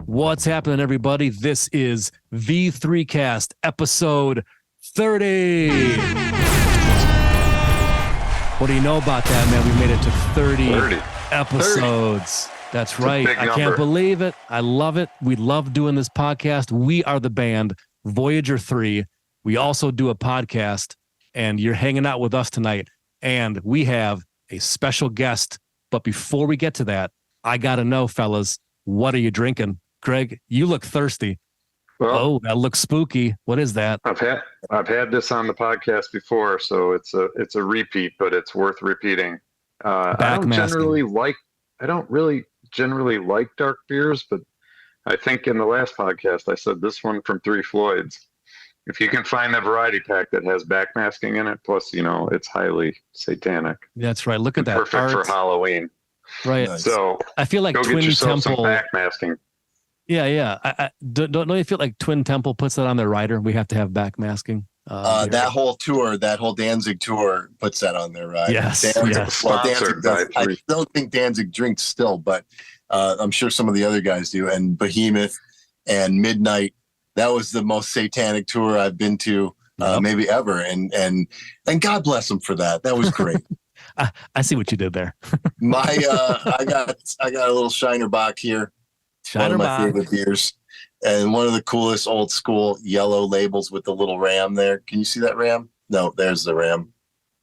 What's happening, everybody? This is V3Cast episode 30. What do you know about that, man? We made it to 30 episodes. 30. That's right. I can't believe it. I love it. We love doing this podcast. We are the band Voyager 3. We also do a podcast, and you're hanging out with us tonight. And we have a special guest. But before we get to that, I got to know, fellas, what are you drinking? Greg, you look thirsty. Well, that looks spooky. What is that? I've had this on the podcast before, so it's a repeat, but it's worth repeating. I don't really generally like dark beers, but I think in the last podcast I said this one from Floyds. If you can find the variety pack that has backmasking in it, plus it's highly satanic. That's right. Look at that. Perfect for Halloween. Right. Nice. So I feel like go Twin get yourself Temple. Some backmasking. Yeah. I don't you feel like Twin Temple puts that on their rider? We have to have backmasking. That whole tour, that whole Danzig tour puts that on their rider. Yes. Danzig does. I don't think Danzig drinks still, but I'm sure some of the other guys do. And Behemoth and Midnight, that was the most satanic tour I've been to maybe ever. And God bless them for that. That was great. I see what you did there. I got a little Shiner Bock here. One of my favorite beers, and one of the coolest old school yellow labels with the little ram there. Can you see that ram? No, there's the ram.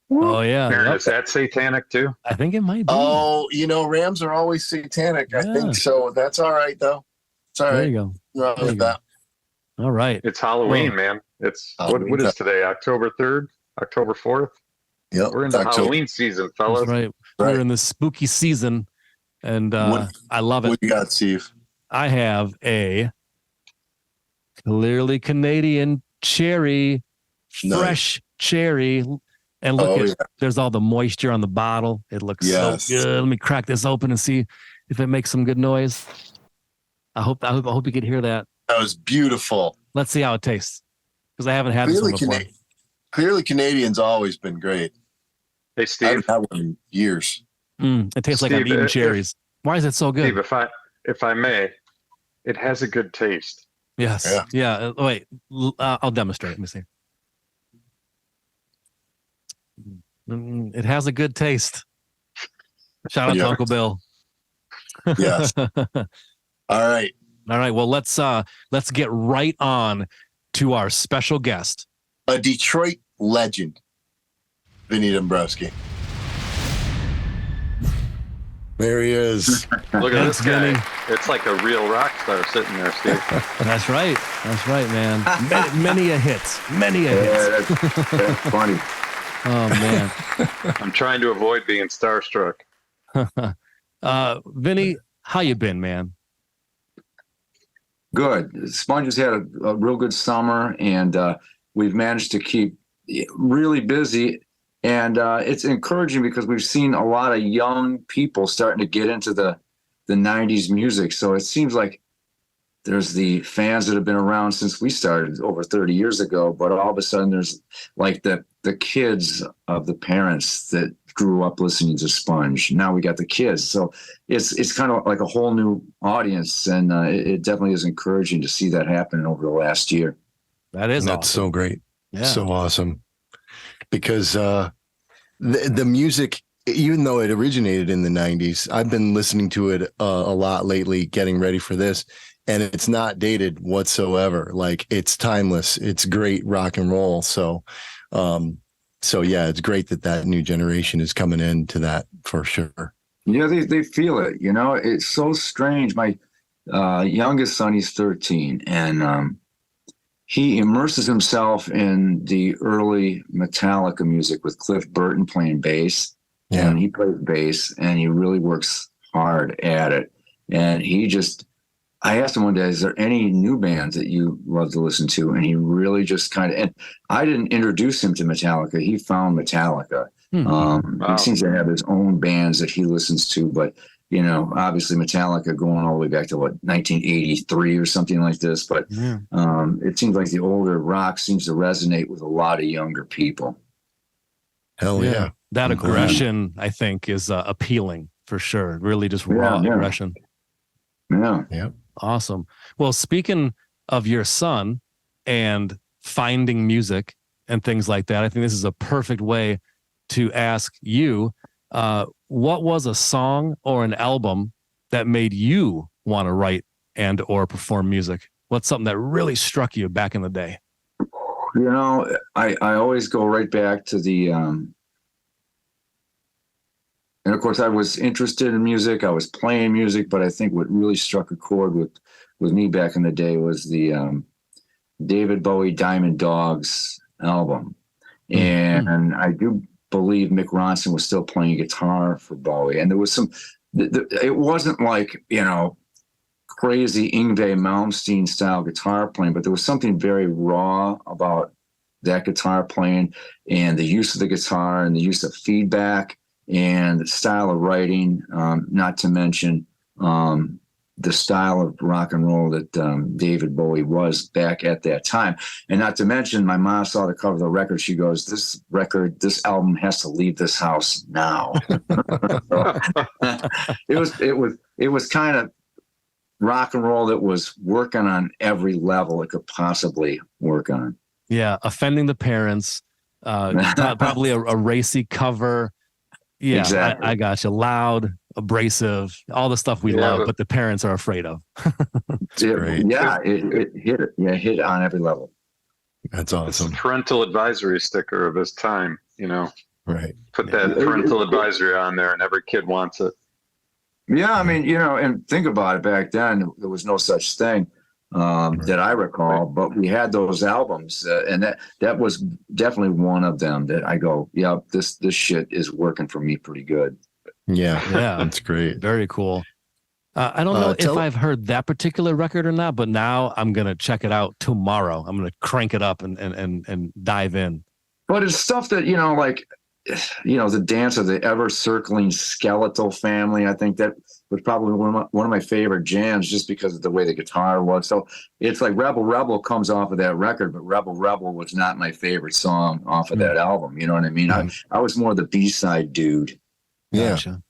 Oh yeah. Aaron, is that satanic too? I think it might be. Oh, rams are always satanic. Yeah. I think so. That's all right though. It's all right. There you go. With that. All right. It's Halloween, man. It's what is today? October 3rd, October 4th. Yep. We're in the Halloween season, fellas. That's right. We're in the spooky season, and I love it. What you got, Steve? I have a clearly Canadian cherry, fresh cherry. And look, there's all the moisture on the bottle. It looks so good. Let me crack this open and see if it makes some good noise. I hope you could hear that. That was beautiful. Let's see how it tastes, because I haven't had this one before. Clearly Canadian's always been great. Hey, Steve. I haven't had one in years. It tastes like I'm eating cherries. Why is it so good? Steve, if I may, it has a good taste. Yes. Yeah. Wait, I'll demonstrate. Let me see. It has a good taste. Shout out to Uncle Bill. Yes. All right. Well, let's get right on to our special guest, a Detroit legend, Vinnie Dombroski. There he is. Look at this guy. Vinny. It's like a real rock star sitting there, Steve. That's right, man. Many a hit. That's funny. Oh, man. I'm trying to avoid being starstruck. Vinny, how you been, man? Good. Sponge has had a real good summer, and we've managed to keep really busy. And it's encouraging because we've seen a lot of young people starting to get into the 90s music. So it seems like there's the fans that have been around since we started over 30 years ago, but all of a sudden there's like the kids of the parents that grew up listening to Sponge. Now we got the kids. So it's kind of like a whole new audience, and it definitely is encouraging to see that happen over the last year. That's awesome. So great. Yeah. So awesome. Because the music, even though it originated in the 90s, I've been listening to it a lot lately, getting ready for this, and it's not dated whatsoever. Like, it's timeless. It's great rock and roll. So yeah, it's great that new generation is coming into that for sure. Yeah, they feel it. It's so strange. My youngest son, he's 13, and he immerses himself in the early Metallica music with Cliff Burton playing bass. Yeah. And he plays bass, and he really works hard at it. And I asked him one day, is there any new bands that you love to listen to? And he really just and I didn't introduce him to Metallica. He found Metallica. He seems to have his own bands that he listens to, but obviously Metallica going all the way back to 1983 or something like this. But it seems like the older rock seems to resonate with a lot of younger people. Hell yeah. That aggression, I think, is appealing for sure. Really just raw aggression. Yeah. Awesome. Well, speaking of your son and finding music and things like that, I think this is a perfect way to ask you, what was a song or an album that made you want to write and or perform music? What's something that really struck you back in the day? I always go right back to the, and of course I was interested in music. I was playing music, but I think what really struck a chord with me back in the day was the David Bowie Diamond Dogs album. And I do believe Mick Ronson was still playing guitar for Bowie. And there was it wasn't like, crazy Yngwie Malmsteen style guitar playing, but there was something very raw about that guitar playing and the use of the guitar and the use of feedback and the style of writing, not to mention the style of rock and roll that David Bowie was back at that time. And not to mention, my mom saw the cover of the record. She goes, this album has to leave this house now. It was kind of rock and roll that was working on every level it could possibly work on. Yeah, offending the parents, probably a racy cover. Yeah, exactly. I got you. Loud, abrasive, all the stuff we love, but the parents are afraid of. It hit it. Yeah, hit it on every level. That's awesome. It's a parental advisory sticker of his time, Right. Put that parental advisory on there and every kid wants it. Yeah, I mean, and think about it, back then, there was no such thing that I recall, but we had those albums, and that was definitely one of them that I go, yeah, this shit is working for me pretty good. Yeah, that's great. Very cool. I don't know if I've heard that particular record or not, but now I'm going to check it out tomorrow. I'm going to crank it up and dive in. But it's stuff that, the dance of the ever circling skeletal family. I think that was probably one of my favorite jams just because of the way the guitar was. So it's like Rebel Rebel comes off of that record, but Rebel Rebel was not my favorite song off of that album. You know what I mean? I was more the B-side dude. Yeah. Gotcha.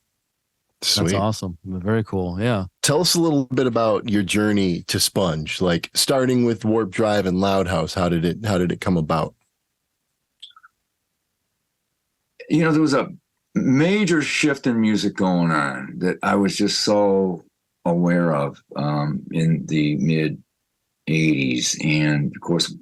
Sweet. That's awesome. Very cool. Yeah. Tell us a little bit about your journey to Sponge, like starting with Warp Drive and Loud House. How did it come about? There was a major shift in music going on that I was just so aware of in the mid 80s. And of course,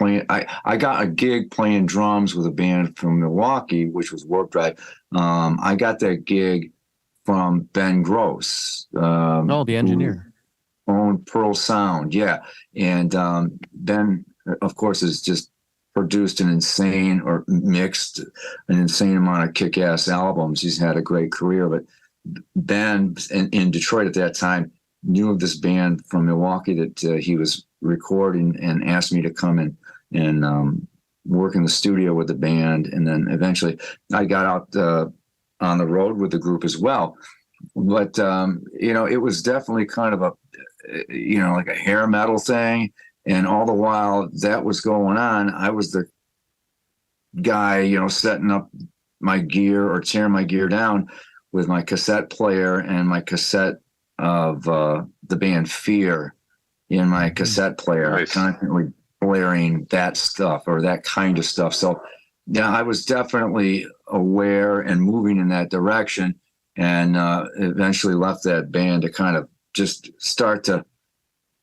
I got a gig playing drums with a band from Milwaukee, which was Warp Drive. I got that gig from Ben Gross. The engineer. Who owned Pearl Sound, yeah. And Ben, of course, is just produced mixed an insane amount of kick-ass albums. He's had a great career, but Ben in Detroit at that time knew of this band from Milwaukee that he was recording and asked me to come and work in the studio with the band. And then eventually I got out on the road with the group as well. But, it was definitely kind of like a hair metal thing. And all the while that was going on, I was the guy, setting up my gear or tearing my gear down with my cassette player and my cassette of the band Fear in my cassette player, nice. Constantly blaring that stuff or that kind of stuff. So, yeah, I was definitely aware and moving in that direction, and eventually left that band to kind of just start to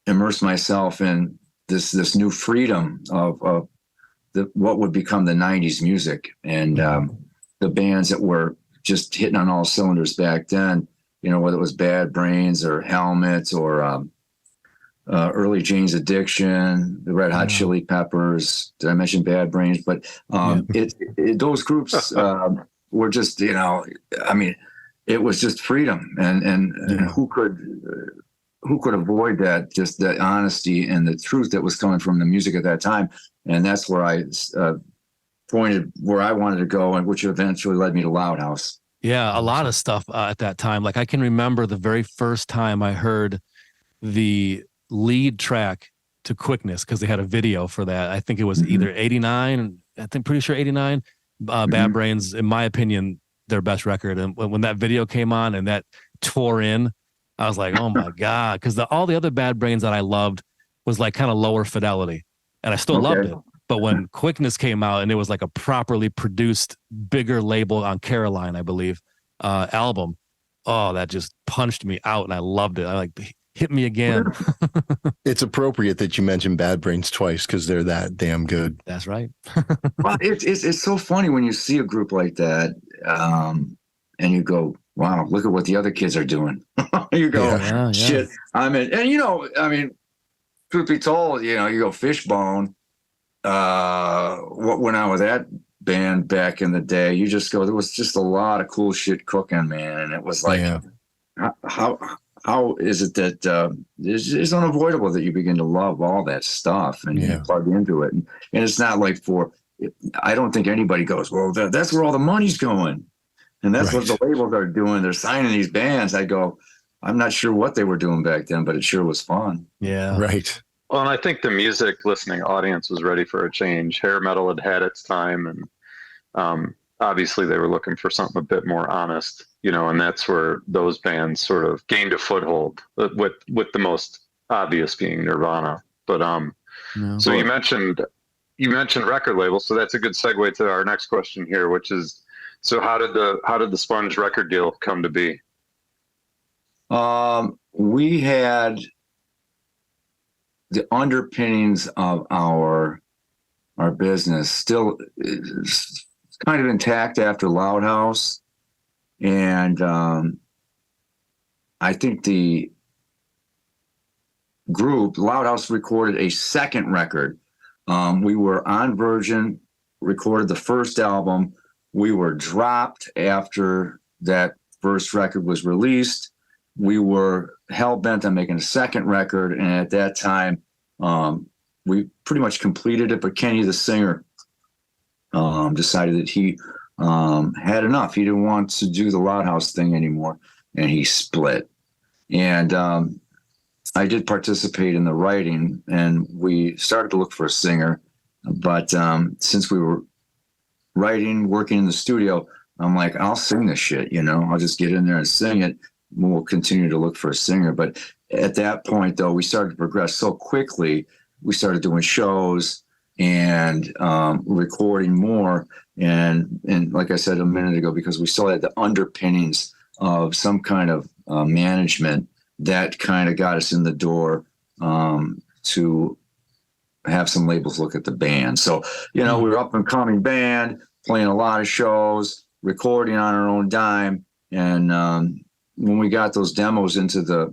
immerse myself in this new freedom of what would become the 90s music. And the bands that were just hitting on all cylinders back then, whether it was Bad Brains or Helmet or early Jane's Addiction, the Red Hot Chili Peppers. Did I mention Bad Brains? But those groups were just, it was just freedom. And who could avoid that, just that honesty and the truth that was coming from the music at that time. And that's where I pointed where I wanted to go, and which eventually led me to Loud House. Yeah, a lot of stuff at that time. Like I can remember the very first time I heard the lead track to Quickness, because they had a video for that. I think it was either 89, I think pretty sure 89. Bad Brains, in my opinion, their best record. And when that video came on and that tore in, I was like, oh my God. Because all the other Bad Brains that I loved was like kind of lower fidelity. And I still loved it. But when Quickness came out and it was like a properly produced, bigger label on Caroline, I believe, album, oh, that just punched me out and I loved it. I like, hit me again. It's appropriate that you mentioned Bad Brains twice because they're that damn good. That's right. Well, it's so funny when you see a group like that, and you go, wow, look at what the other kids are doing. You go, shit, I'm in. And, I mean, truth be told, you go Fishbone. What went on with that band back in the day, you just go, there was just a lot of cool shit cooking, man. And it was like, how is it that it's unavoidable that you begin to love all that stuff and you plug into it. And it's not like I don't think anybody goes, well, that's where all the money's going. And that's what the labels are doing. They're signing these bands. I go, I'm not sure what they were doing back then, but it sure was fun. Yeah. Right. Well, and I think the music listening audience was ready for a change. Hair metal had had its time, and obviously they were looking for something a bit more honest, and that's where those bands sort of gained a foothold, with the most obvious being Nirvana. But so you mentioned record labels, so that's a good segue to our next question here, which is, so how did the Sponge record deal come to be? We had the underpinnings of our business still is kind of intact after Loud House. And I think the group, Loud House, recorded a second record. We were on Virgin, recorded the first album. We were dropped after that first record was released. We were hell-bent on making a second record, and at that time, we pretty much completed it, but Kenny, the singer, decided that he had enough. He didn't want to do the Loud House thing anymore, and he split. And I did participate in the writing, and we started to look for a singer. But since we were writing, working in the studio, I'm like, I'll sing this shit, I'll just get in there and sing it. We'll continue to look for a singer. But at that point, though, we started to progress so quickly. We started doing shows and recording more. And like I said a minute ago, because we still had the underpinnings of some kind of management that kind of got us in the door to have some labels look at the band. So, we were up and coming band, playing a lot of shows, recording on our own dime. And when we got those demos into the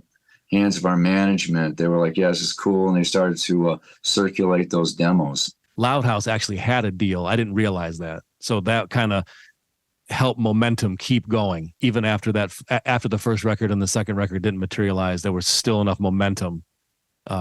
hands of our management, they were like, yeah, this is cool. And they started to circulate those demos. Loud House actually had a deal. I didn't realize that. So that kind of helped momentum keep going. Even after the first record and the second record didn't materialize, there was still enough momentum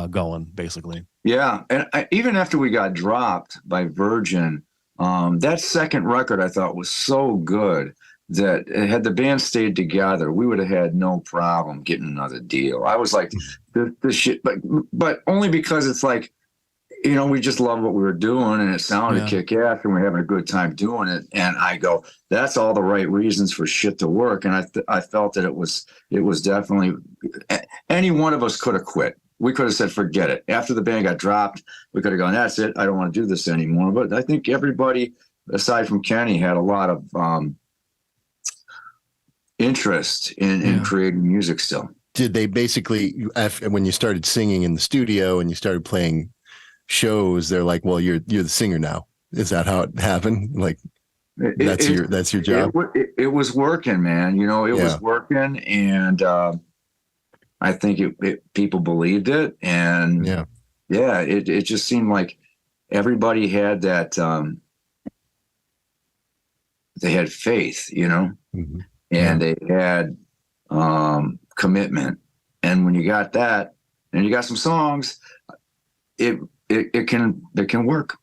going, basically. Yeah. And even after we got dropped by Virgin, that second record I thought was so good that had the band stayed together, we would have had no problem getting another deal. I was like, this shit, but only because it's like, we just loved what we were doing and it sounded kick-ass and we're having a good time doing it. And I go, that's all the right reasons for shit to work. And I felt that it was definitely, any one of us could have quit. We could have said, forget it. After the band got dropped, we could have gone, that's it. I don't want to do this anymore. But I think everybody, aside from Kenny, had a lot of interest in creating music still. Did they basically, when you started singing in the studio and you started playing shows, they're like, well, you're the singer now? Is that how it happened? Like, that's your job? It was working, man. It was working, and I think people believed it, and it just seemed like everybody had that. They had faith, Mm-hmm. and they had commitment. And when you got that, and you got some songs, it can work.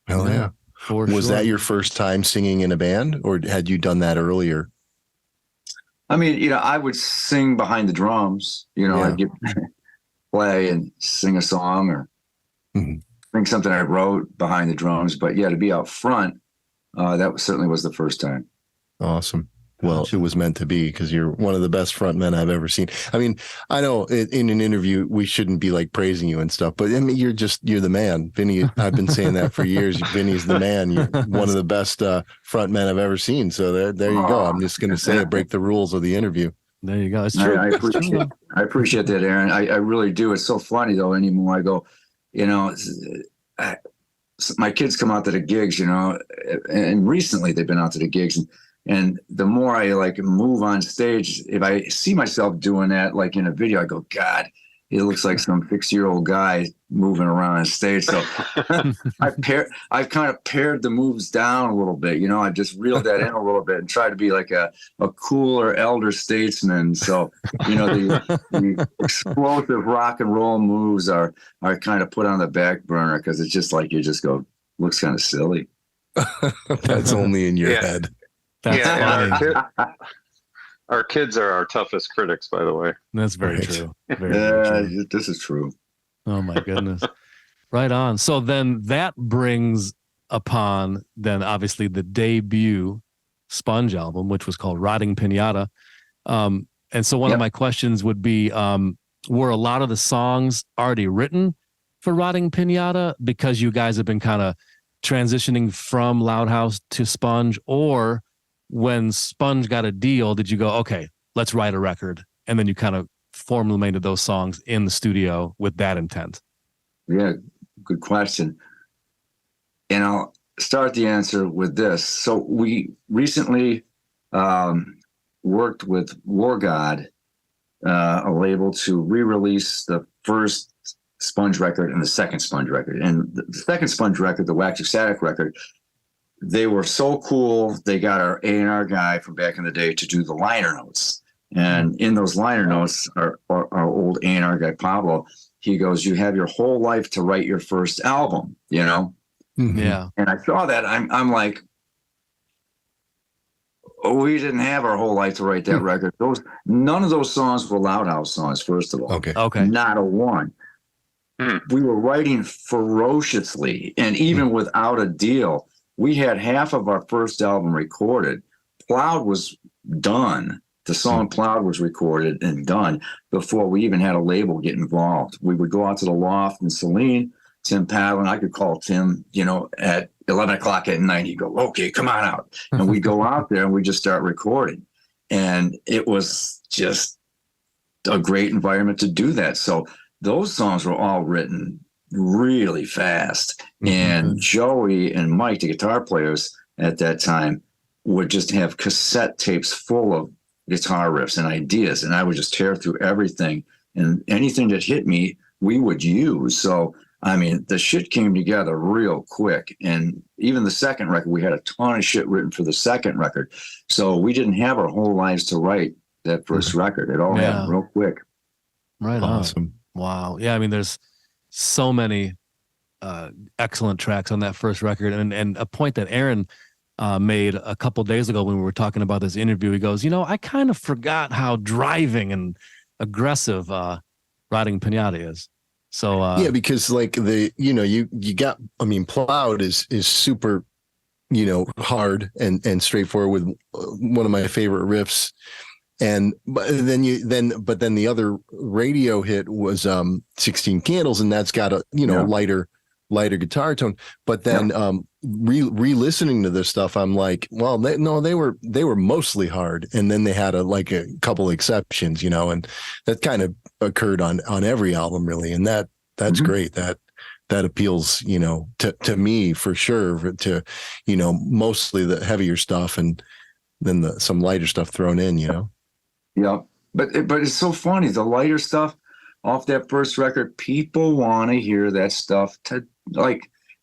Hell yeah. For Was sure. that your first time singing in a band, or had you done that earlier? I mean, I would sing behind the drums. I'd play and sing a song or sing something I wrote behind the drums. But yeah, to be out front, that certainly was the first time. Awesome. Well, it was meant to be because you're one of the best frontmen I've ever seen. I mean, I know in an interview we shouldn't be like praising you and stuff, but I mean, you're the man, Vinnie. I've been saying that for years. Vinnie's the man. You're one of the best frontmen I've ever seen. So there you go. I'm just going to say it. Break the rules of the interview. There you go. It's true. I appreciate that, Aaron. I really do. It's so funny though. Anymore I go, my kids come out to the gigs, and recently they've been out to the gigs, and the more I like move on stage, if I see myself doing that, like in a video, I go, God, it looks like some 6-year-old guy moving around on stage. So I've kind of pared the moves down a little bit. I've just reeled that in a little bit and tried to be like a cooler elder statesman. So, the explosive rock and roll moves are kind of put on the back burner because it's just like you just go, looks kind of silly. That's only in your head. That's funny. Our kids are our toughest critics, by the way. That's very true. Very true. This is true. Oh my goodness. Right on. So then that brings upon then obviously the debut Sponge album, which was called Rotting Pinata. And so one of my questions would be, were a lot of the songs already written for Rotting Pinata because you guys have been kind of transitioning from Loud House to Sponge, or when Sponge got a deal, did you go, okay, let's write a record? And then you kind of formulated those songs in the studio with that intent? Yeah, good question. And I'll start the answer with this. So we recently worked with War God, a label, to re-release the first Sponge record and the second Sponge record. And the second Sponge record, the Wax Ecstatic record, they were so cool. They got our A&R guy from back in the day to do the liner notes. And in those liner notes, our old A&R guy, Pablo, he goes, you have your whole life to write your first album, Yeah. And I saw that. I'm like, we didn't have our whole life to write that record. None of those songs were Loud House songs, first of all. Okay. Not a one. We were writing ferociously. And even without a deal, we had half of our first album recorded. Plow was done. The song Plow was recorded and done before we even had a label get involved. We would go out to the loft in Saline, Tim Padlin. I could call Tim, at 11 o'clock at night. He'd go, okay, come on out. And we'd go out there and we'd just start recording. And it was just a great environment to do that. So those songs were all written really fast. And Joey and Mike, the guitar players at that time, would just have cassette tapes full of guitar riffs and ideas. And I would just tear through everything. And anything that hit me, we would use. So, I mean, the shit came together real quick. And even the second record, we had a ton of shit written for the second record. So we didn't have our whole lives to write that first record. It all happened real quick. Right. Awesome. Wow. Yeah. I mean, there's so many excellent tracks on that first record. And a point that Aaron made a couple days ago when we were talking about this interview, he goes, I kind of forgot how driving and aggressive Rotting Pinata is. So because like you got, I mean, Plowed is super, hard and straightforward with one of my favorite riffs. But then the other radio hit was 16 Candles, and that's got a lighter guitar tone. But then re-listening to this stuff, I'm like, well, they were mostly hard, and then they had a couple exceptions, and that kind of occurred on every album really, and that's great. That appeals, to me for sure. To mostly the heavier stuff, and then some lighter stuff thrown in, Yeah, but it's so funny. The lighter stuff off that first record, people want to hear that stuff.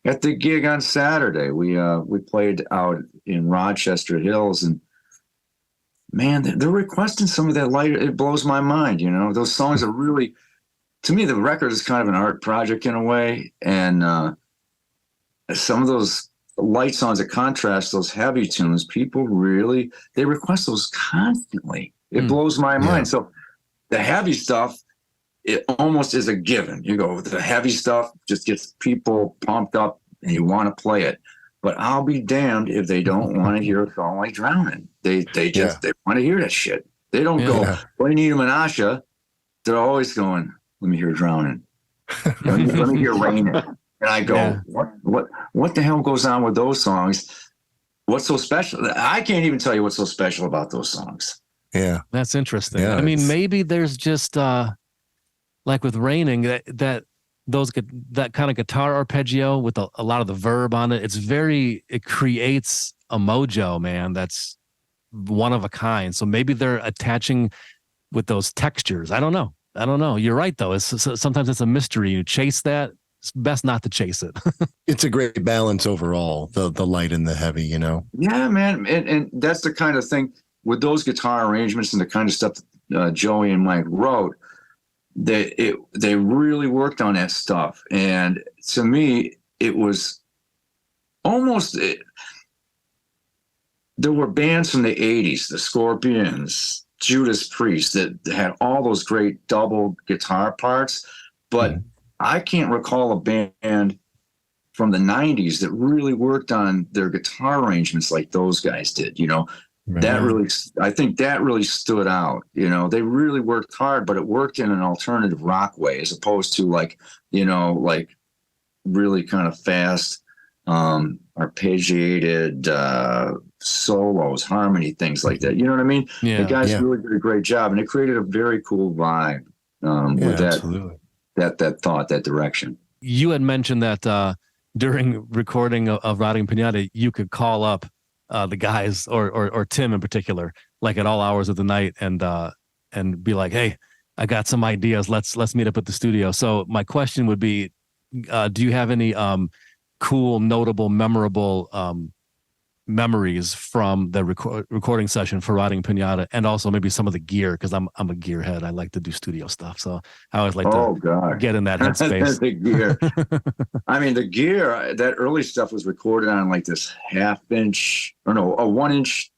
At the gig on Saturday, we played out in Rochester Hills, and man, they're requesting some of that lighter. It blows my mind. Those songs are really, to me, the record is kind of an art project in a way, and some of those light songs that contrast those heavy tunes, people really, they request those constantly. It blows my mind. So the heavy stuff, it almost is a given. You go, the heavy stuff just gets people pumped up and you want to play it. But I'll be damned if they don't want to hear a song like Drowning. They want to hear that shit. They don't go, play Nita Menasha. They're always going, let me hear Drowning. Let me hear Raining. And I go, what the hell goes on with those songs? What's so special? I can't even tell you what's so special about those songs. Yeah. That's interesting. Yeah, I mean, maybe there's just like with Raining, that kind of guitar arpeggio with a lot of the verb on it. It creates a mojo, man. That's one of a kind. So maybe they're attaching with those textures. I don't know. You're right though. Sometimes it's a mystery. You chase that. It's best not to chase it. It's a great balance overall, the light and the heavy, Yeah, man. And that's the kind of thing with those guitar arrangements and the kind of stuff that Joey and Mike wrote. They really worked on that stuff. And to me, it was almost, there were bands from the 80s, the Scorpions, Judas Priest, that had all those great double guitar parts. But I can't recall a band from the 90s that really worked on their guitar arrangements like those guys did, I think that really stood out. They really worked hard, but it worked in an alternative rock way, as opposed to like really kind of fast, arpeggiated solos, harmony, things like that. You know what I mean? Yeah. The guys really did a great job, and it created a very cool vibe with that thought, that direction. You had mentioned that during recording of Rotting Pinata, you could call up the guys or Tim in particular, like at all hours of the night, and be like, hey, I got some ideas. Let's meet up at the studio. So my question would be, do you have any cool, notable, memorable memories from the recording session for Rotting Pinata, and also maybe some of the gear? Because I'm a gearhead. I like to do studio stuff, so I always like to get in that headspace. The gear. I mean, the gear. That early stuff was recorded on like this a 1-inch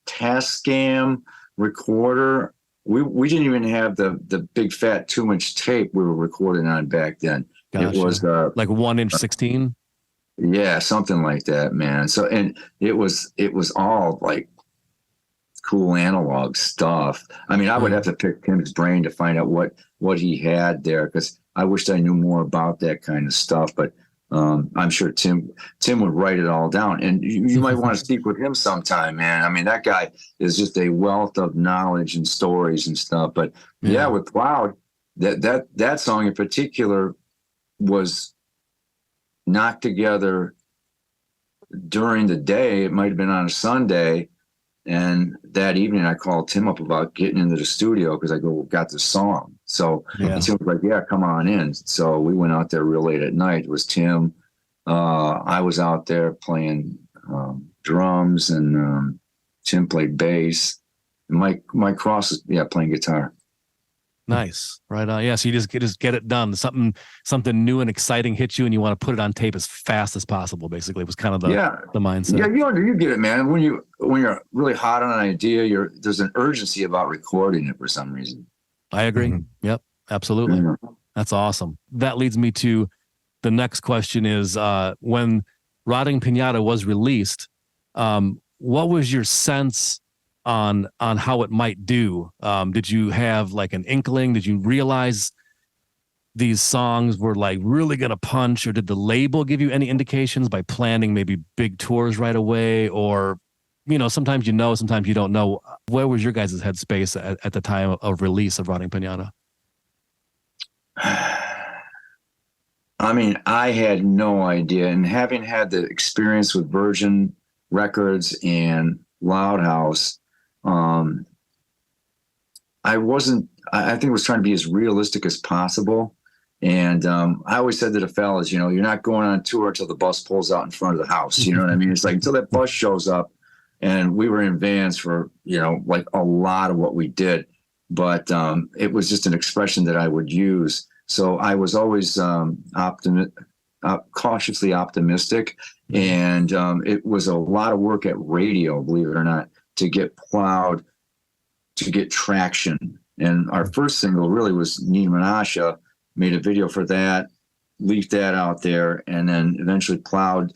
Tascam recorder. We didn't even have the big fat 2-inch tape we were recording on back then. Gotcha. It was like 1-inch 16. Yeah, something like that, man. So, and it was all like cool analog stuff. I mean, I would have to pick Tim's brain to find out what he had there, because I wished I knew more about that kind of stuff. But I'm sure Tim would write it all down, and you might want to speak with him sometime, man. I mean, that guy is just a wealth of knowledge and stories and stuff. But yeah with Cloud, that song in particular was knocked together during the day. It might have been on a Sunday, and that evening I called Tim up about getting into the studio, because I got the song. So Tim was like, yeah, come on in. So we went out there real late at night. It was Tim. I was out there playing drums, and Tim played bass. And Mike Cross was playing guitar. Nice. Right on. Yeah. So you just get it done. Something new and exciting hits you, and you want to put it on tape as fast as possible. Basically, it was kind of the mindset. Yeah, you get it, man. When you're really hot on an idea, there's an urgency about recording it for some reason. I agree. Mm-hmm. Yep. Absolutely. Mm-hmm. That's awesome. That leads me to the next question: is when Rotting Pinata was released, what was your sense on how it might do? Did you have like an inkling? Did you realize these songs were like really gonna punch, or did the label give you any indications by planning maybe big tours right away? Or sometimes sometimes you don't know. Where was your guys' headspace at the time of release of Rotting Pinata? I mean, I had no idea, and having had the experience with Virgin Records and Loud House, I think it was trying to be as realistic as possible. And I always said to the fellas, you're not going on tour until the bus pulls out in front of the house. You know what I mean? It's like until that bus shows up. And we were in vans for, like a lot of what we did. But it was just an expression that I would use. So I was always cautiously optimistic. And it was a lot of work at radio, believe it or not, to get Plowed to get traction. And our first single really was Nina Menasha, made a video for that, leaked that out there, and then eventually Plowed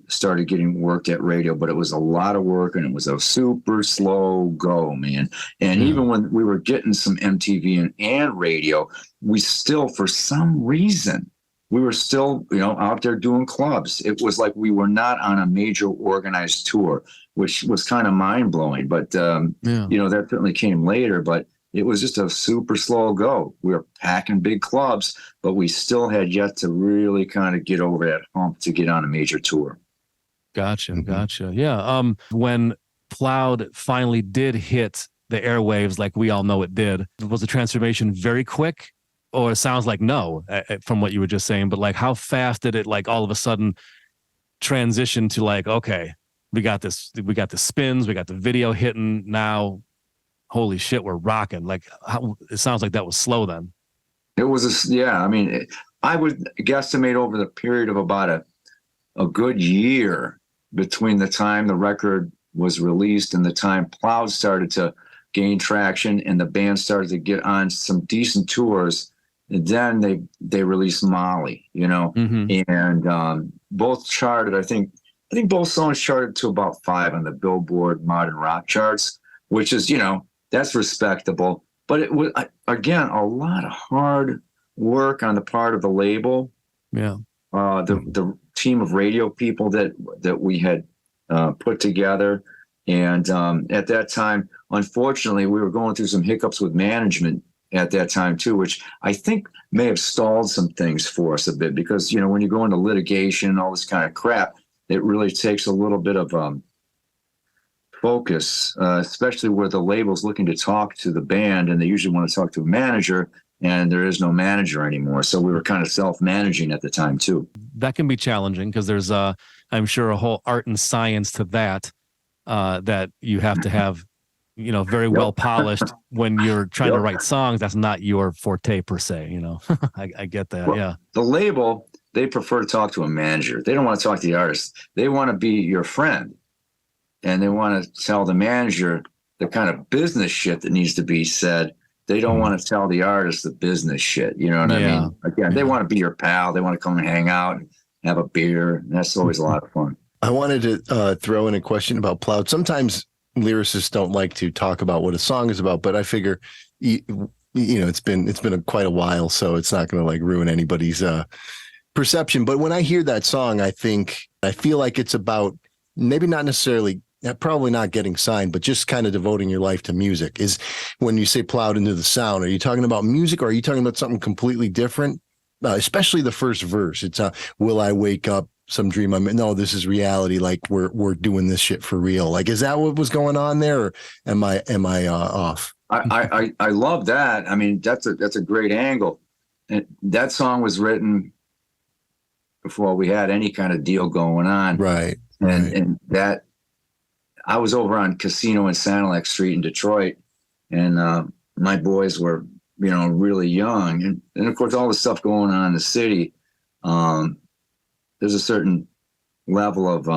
started getting worked at radio, but it was a lot of work and it was a super slow go, man. And even when we were getting some MTV and radio, we still, for some reason, we were still, out there doing clubs. It was like we were not on a major organized tour, which was kind of mind blowing. But, that certainly came later, but it was just a super slow go. We were packing big clubs, but we still had yet to really kind of get over that hump to get on a major tour. Gotcha. Yeah. When Plowed finally did hit the airwaves, like we all know it did, was the transformation very quick? Or it sounds like no, from what you were just saying, but like how fast did it like all of a sudden transition to like, okay, we got the spins, we got the video hitting now. Holy shit, we're rocking. Like it sounds like that was slow then. It was, I would guesstimate over the period of about a good year between the time the record was released and the time Plow started to gain traction and the band started to get on some decent tours. And then they released Molly, and both charted. I think both songs charted to about 5 on the Billboard Modern Rock charts, which is, that's respectable. But it was, again, a lot of hard work on the part of the label. Yeah. The team of radio people that we had put together. And at that time, unfortunately, we were going through some hiccups with management at that time too, which I think may have stalled some things for us a bit because, when you go into litigation, all this kind of crap, it really takes a little bit of focus, especially where the label's looking to talk to the band and they usually want to talk to a manager and there is no manager anymore. So we were kind of self-managing at the time too. That can be challenging because there's I'm sure a whole art and science to that you have to have, very well polished when you're trying to write songs. That's not your forte per se, I get that. Well, yeah. The label, they prefer to talk to a manager. They don't want to talk to the artist. They want to be your friend. And they want to tell the manager the kind of business shit that needs to be said. They don't want to tell the artist the business shit. You know what I mean? Again, they want to be your pal. They want to come and hang out and have a beer. And that's always a lot of fun. I wanted to throw in a question about Plow. Sometimes lyricists don't like to talk about what a song is about, but I figure, it's been quite a while, so it's not going to like ruin anybody's perception. But when I hear that song, I feel like it's about maybe not necessarily, probably not getting signed, but just kind of devoting your life to music. Is when you say Plowed into the sound, are you talking about music or are you talking about something completely different? Especially the first verse. It's will I wake up some dream I'm in? No, this is reality. Like we're doing this shit for real. Like, is that what was going on there? Or am I off? I love that. I mean, that's a great angle. And that song was written before we had any kind of deal going on. Right. And that I was over on Casino and Sanilac Street in Detroit, and my boys were, really young. And of course, all the stuff going on in the city, there's a certain level of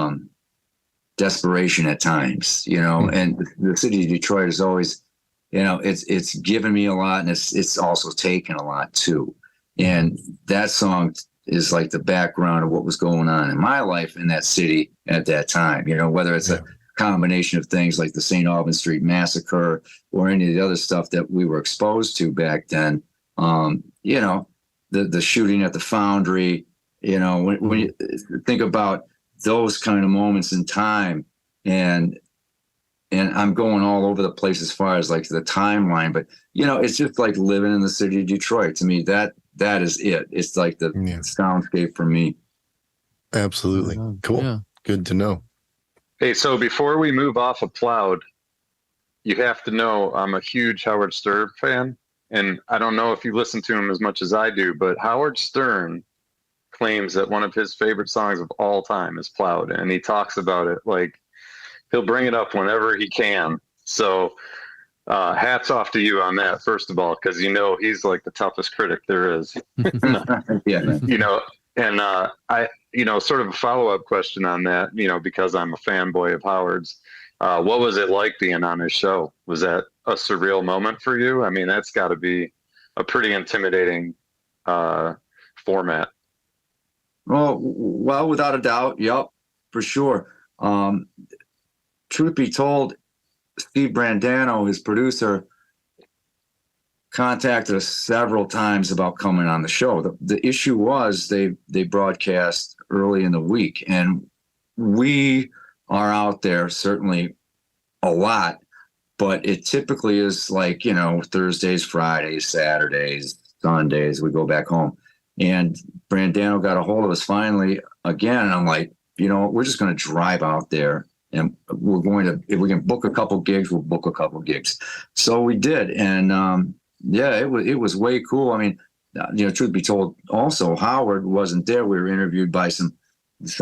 desperation at times, and the city of Detroit is always, it's given me a lot and it's also taken a lot too. And that song is like the background of what was going on in my life in that city at that time, whether it's a combination of things like the St. Albans Street Massacre or any of the other stuff that we were exposed to back then. The shooting at the Foundry, when you think about those kind of moments in time, and I'm going all over the place as far as like the timeline, but it's just like living in the city of Detroit. To me, that is it. It's like the soundscape for me. Absolutely. Cool. Yeah. Good to know. Hey, so before we move off of Plowed, you have to know I'm a huge Howard Stern fan, and I don't know if you listen to him as much as I do, but Howard Stern claims that one of his favorite songs of all time is Plowed, and he talks about it like he'll bring it up whenever he can. So hats off to you on that, first of all, because he's like the toughest critic there is. And I sort of a follow-up question on that, because I'm a fanboy of Howard's, What was it like being on his show? Was that a surreal moment for you? I mean, that's got to be a pretty intimidating format. Well, without a doubt, yep, for sure. Truth be told, Steve Brandano, his producer, contacted us several times about coming on the show. The issue was they broadcast early in the week, and we are out there certainly a lot, but it typically is like, Thursdays, Fridays, Saturdays, Sundays, we go back home. And Brandano got a hold of us finally again, and I'm like, we're just going to drive out there, and we're going to, if we can book a couple gigs, we'll book a couple gigs. So we did, and it was way cool. I mean, truth be told, also Howard wasn't there. We were interviewed by some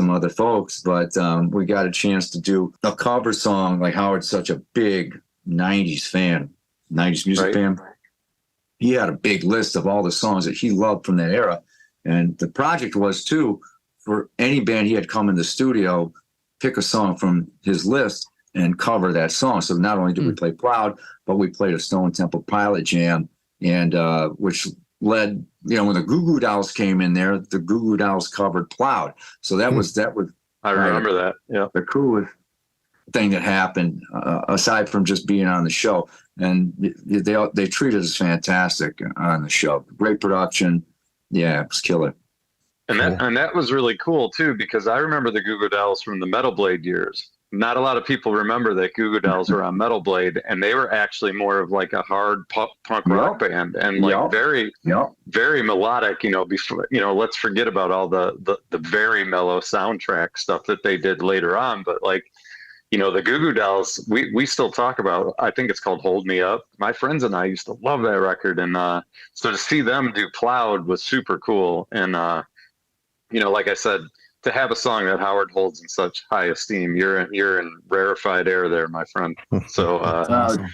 other folks, but we got a chance to do a cover song. Like, Howard's such a big 90s fan, 90s music fan. He had a big list of all the songs that he loved from that era. And the project was, too, for any band he had come in the studio, pick a song from his list and cover that song. So not only did we play Plow, but we played a Stone Temple Pilot jam, and which led, when the Goo Goo Dolls came in there, the Goo Goo Dolls covered Plow. So that was I remember that. Yeah, the coolest thing that happened, aside from just being on the show. And they treated us fantastic on the show. Great production. Yeah, it was killer. And that was really cool too, because I remember the Goo Goo Dolls from the Metal Blade years. Not a lot of people remember that Goo Goo Dolls were on Metal Blade, and they were actually more of like a hard punk rock band, and like very melodic. Before, let's forget about all the very mellow soundtrack stuff that they did later on. But like, the Goo Goo Dolls, we still talk about. I think it's called "Hold Me Up." My friends and I used to love that record, and so to see them do "Plowed" was super cool. And like I said, to have a song that Howard holds in such high esteem, you're in rarefied air there, my friend. So, awesome.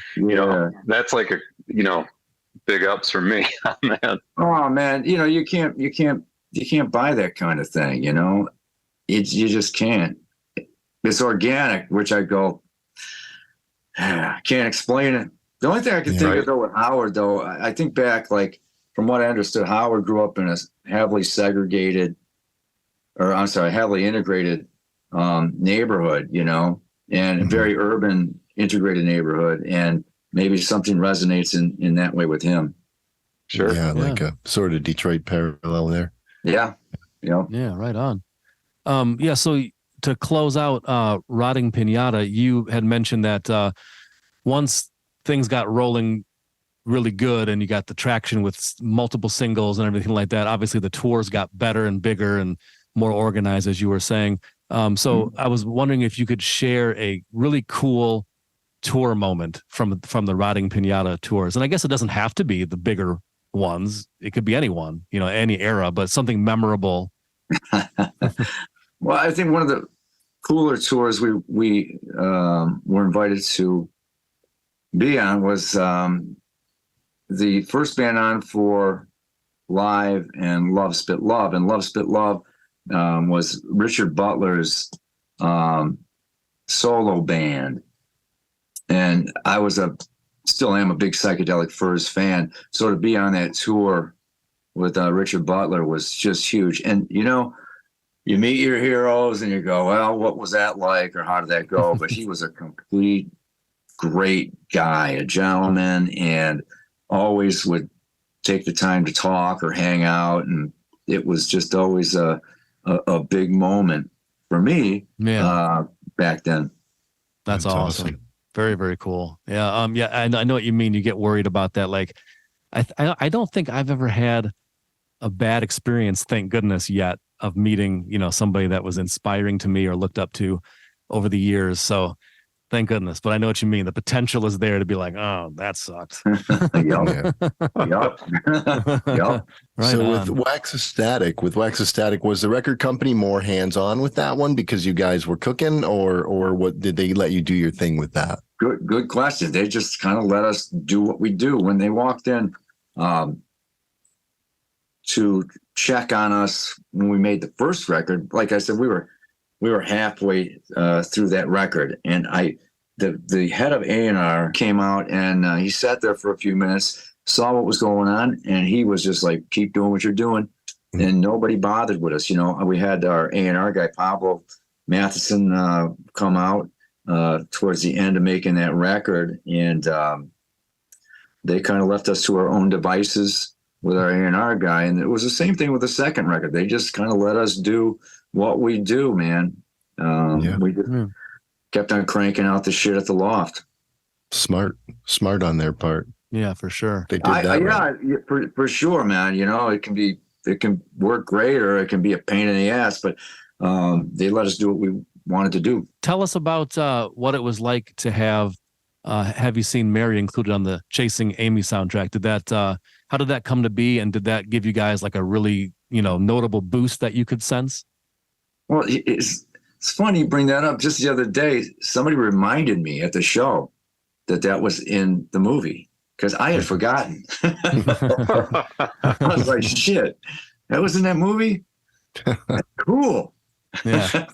that's like big ups from me on that. Oh man, you can't buy that kind of thing. You just can't. It's organic, which I go, I can't explain it. The only thing I can think of though with Howard, though, I think back, like, from what I understood, Howard grew up in a heavily integrated neighborhood, and a very urban, integrated neighborhood. And maybe something resonates in that way with him. Sure. Yeah, like a sort of Detroit parallel there. Yeah. Yeah, right on. So to close out Rotting Pinata, you had mentioned that once things got rolling really good and you got the traction with multiple singles and everything like that, obviously the tours got better and bigger and more organized, as you were saying. So I was wondering if you could share a really cool tour moment from the Rotting Pinata tours. And I guess it doesn't have to be the bigger ones. It could be anyone, any era, but something memorable. Well, I think one of the cooler tours we were invited to be on was the first band on for Live and Love Spit Love. And Love Spit Love was Richard Butler's solo band. And I still am a big Psychedelic Furs fan. So to be on that tour with Richard Butler was just huge. And, you meet your heroes and you go, well, what was that like? Or how did that go? But he was a complete great guy, a gentleman, and always would take the time to talk or hang out. And it was just always a big moment for me back then. That's awesome. Very, very cool. Yeah. I know what you mean. You get worried about that. Like, I don't think I've ever had a bad experience, thank goodness, yet, of meeting, somebody that was inspiring to me or looked up to over the years. So thank goodness. But I know what you mean. The potential is there to be like, oh, that sucked. Yep. Right so on. with Wax of Static, was the record company more hands-on with that one because you guys were cooking, or what, did they let you do your thing with that? Good question. They just kind of let us do what we do. When they walked in to check on us when we made the first record, like I said, we were halfway through that record, and the head of A&R came out, and he sat there for a few minutes, saw what was going on, and he was just like, keep doing what you're doing. Mm-hmm. And nobody bothered with us. We had our A&R guy, Pablo Matheson, come out towards the end of making that record, and they kind of left us to our own devices with our A&R guy. And it was the same thing with the second record. They just kind of let us do what we do, man. We just kept on cranking out the shit at the loft. Smart on their part. Yeah, for sure. They did that. Right. For sure, man. It can work great, or it can be a pain in the ass, but they let us do what we wanted to do. Tell us about what it was like to have you seen Mary included on the Chasing Amy soundtrack? How did that come to be, and did that give you guys like a really notable boost that you could sense? Well, it's funny you bring that up. Just the other day, somebody reminded me at the show that was in the movie, because I had forgotten. I was like, shit, that was in that movie? Cool. Yeah.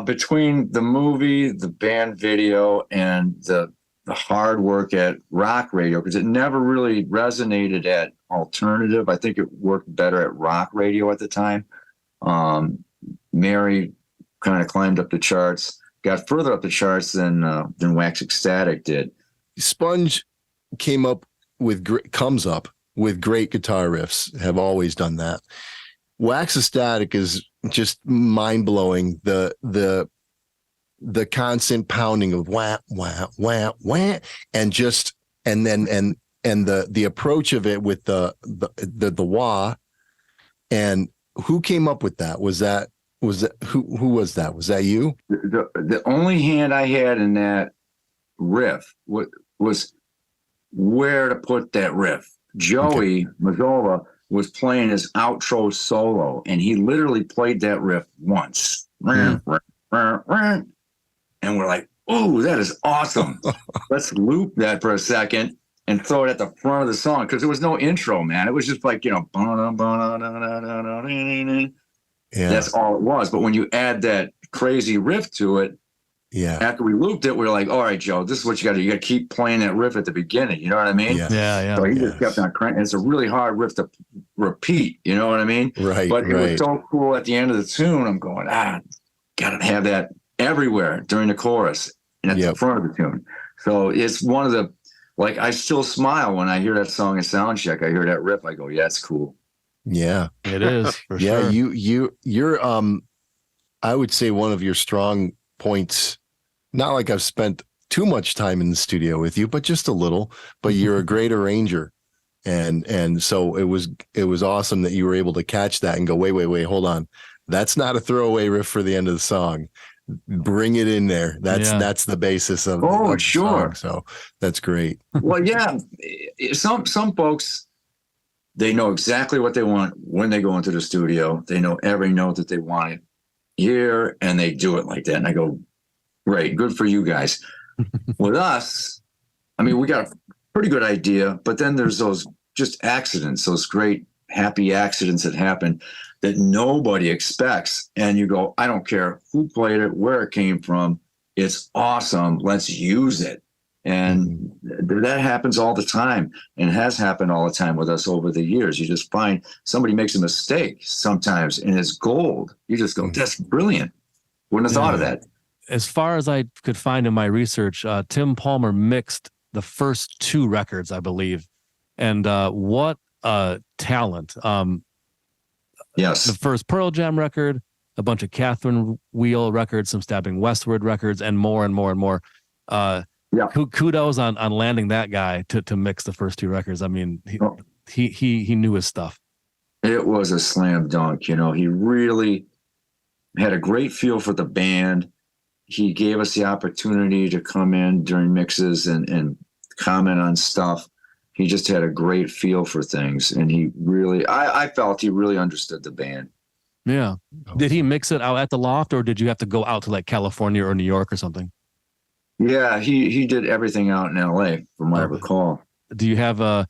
Between the movie, the band video, and the hard work at rock radio, because it never really resonated at alternative. I think it worked better at rock radio at the time. Mary kind of climbed up the charts, got further up the charts than Wax Ecstatic did. Sponge comes up with great guitar riffs, have always done that. Wax Ecstatic is just mind blowing. The constant pounding of wah wah wah wah, and the approach of it with the wah. And who came up with that? Was that who was that? Was that you? The only hand I had in that riff was where to put that riff. Joey Mazzola was playing his outro solo, and he literally played that riff once. And we're like, oh, that is awesome. Let's loop that for a second and throw it at the front of the song, because there was no intro, man. It was just like, that's all it was. But when you add that crazy riff to it, after we looped it, we were like, all right, Joe, this is what you got to do. You got to keep playing that riff at the beginning. You know what I mean? Yeah. So he just kept on cranking. It's a really hard riff to repeat. You know what I mean? Right. But it was so cool at the end of the tune. I'm going, got to have that everywhere during the chorus and at the front of the tune. So it's one of the, like, I still smile when I hear that song in Soundcheck. I hear that riff. I go, yeah, it's cool. Yeah, it is. For sure. You're I would say one of your strong points, not like I've spent too much time in the studio with you, but just a little, but you're a great arranger. And so it was awesome that you were able to catch that and go, wait, hold on. That's not a throwaway riff for the end of the song. Bring it in there. That's the basis of the sure song. So that's great. Well, yeah, some folks, they know exactly what they want when they go into the studio. They know every note that they want to hear, and they do it like that. And I go, great, good for you guys. With us, I mean, we got a pretty good idea, but then there's those just accidents, those great happy accidents that happen that nobody expects. And you go, I don't care who played it, where it came from. It's awesome. Let's use it. And that happens all the time, and has happened all the time with us over the years. You just find somebody makes a mistake sometimes, and it's gold. You just go, that's brilliant. Wouldn't have thought of that. As far as I could find in my research, Tim Palmer mixed the first two records, I believe. And what a talent. Yes. The first Pearl Jam record, a bunch of Catherine Wheel records, some Stabbing Westward records, and more and more and more. Kudos on landing that guy to mix the first two records. I mean, he knew his stuff. It was a slam dunk. He really had a great feel for the band. He gave us the opportunity to come in during mixes and comment on stuff. He just had a great feel for things, and he really, I felt he really understood the band. Yeah. Did he mix it out at the loft, or did you have to go out to like California or New York or something? Yeah, he did everything out in LA, from what I recall. Do you have a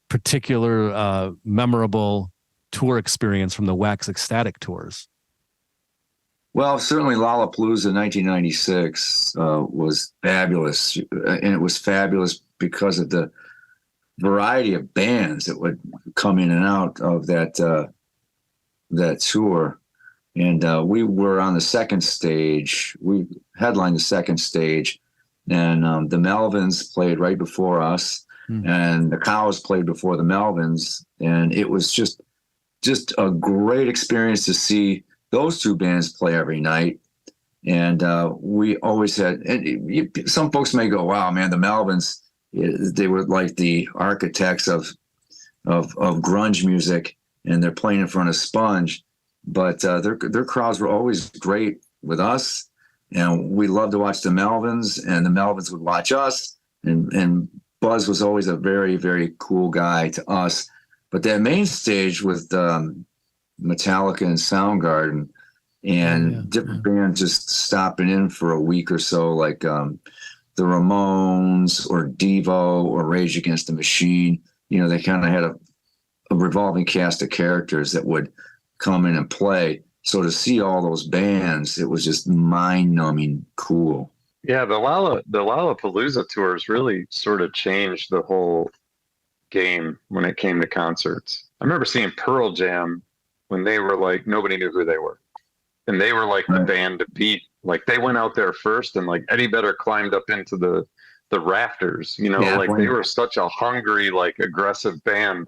particular memorable tour experience from the Wax Ecstatic tours? Well, certainly Lollapalooza 1996 was fabulous, and it was fabulous because of the variety of bands that would come in and out of that tour. And we were on the second stage. We headlined the second stage, and the Melvins played right before us, and the Cows played before the Melvins, and it was just a great experience to see those two bands play every night. And we always had, and some folks may go, wow, man, the Melvins, they were like the architects of grunge music, and they're playing in front of Sponge. But their crowds were always great with us, and we loved to watch the Melvins, and the Melvins would watch us. And Buzz was always a very, very cool guy to us. But that main stage with Metallica and Soundgarden and different bands just stopping in for a week or so, like the Ramones or Devo or Rage Against the Machine. You know, they kind of had a revolving cast of characters that would come in and play. So to see all those bands, it was just mind-numbing cool. Yeah, the Lollapalooza tours really sort of changed the whole game when it came to concerts. I remember seeing Pearl Jam when they were like, nobody knew who they were. And they were like the band to beat. Like they went out there first, and like Eddie Vedder climbed up into the rafters, you know, they were such a hungry, like aggressive band.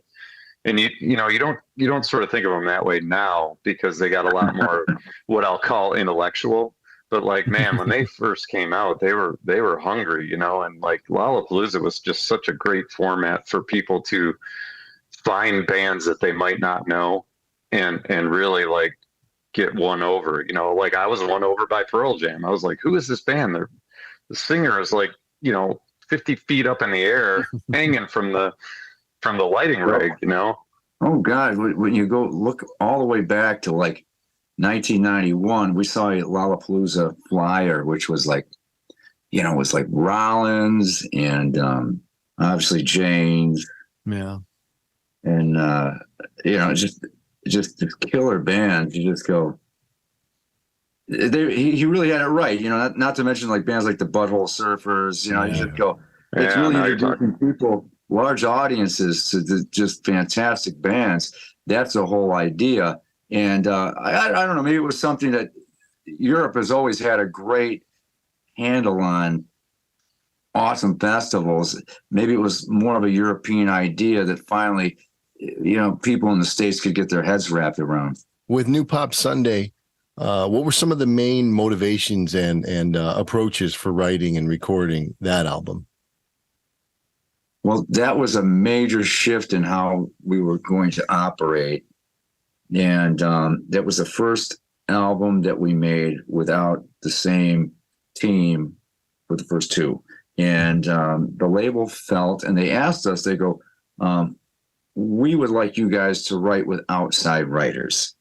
And you don't sort of think of them that way now because they got a lot more what I'll call intellectual. But like, man, when they first came out, they were hungry, you know, and like Lollapalooza was just such a great format for people to find bands that they might not know and really like get won over, you know. Like I was won over by Pearl Jam. I was like, who is this band? The singer is like, you know, 50 feet up in the air hanging from the lighting rig, you know. Oh God, when you go look all the way back to like 1991, we saw a Lollapalooza flyer, which was like, you know, it was like Rollins and obviously James. Yeah. And you know, just killer band. You just go. He really had it right, you know. Not to mention like bands like the Butthole Surfers. You know, you just go. It's really introducing people, large audiences, to just fantastic bands. That's the whole idea. And I don't know, maybe it was something that Europe has always had a great handle on awesome festivals. Maybe it was more of a European idea that finally, you know, people in the States could get their heads wrapped around. With New Pop Sunday, what were some of the main motivations and approaches for writing and recording that album? Well, that was a major shift in how we were going to operate. And that was the first album that we made without the same team for the first two. And the label felt, and they asked us, they go, we would like you guys to write with outside writers.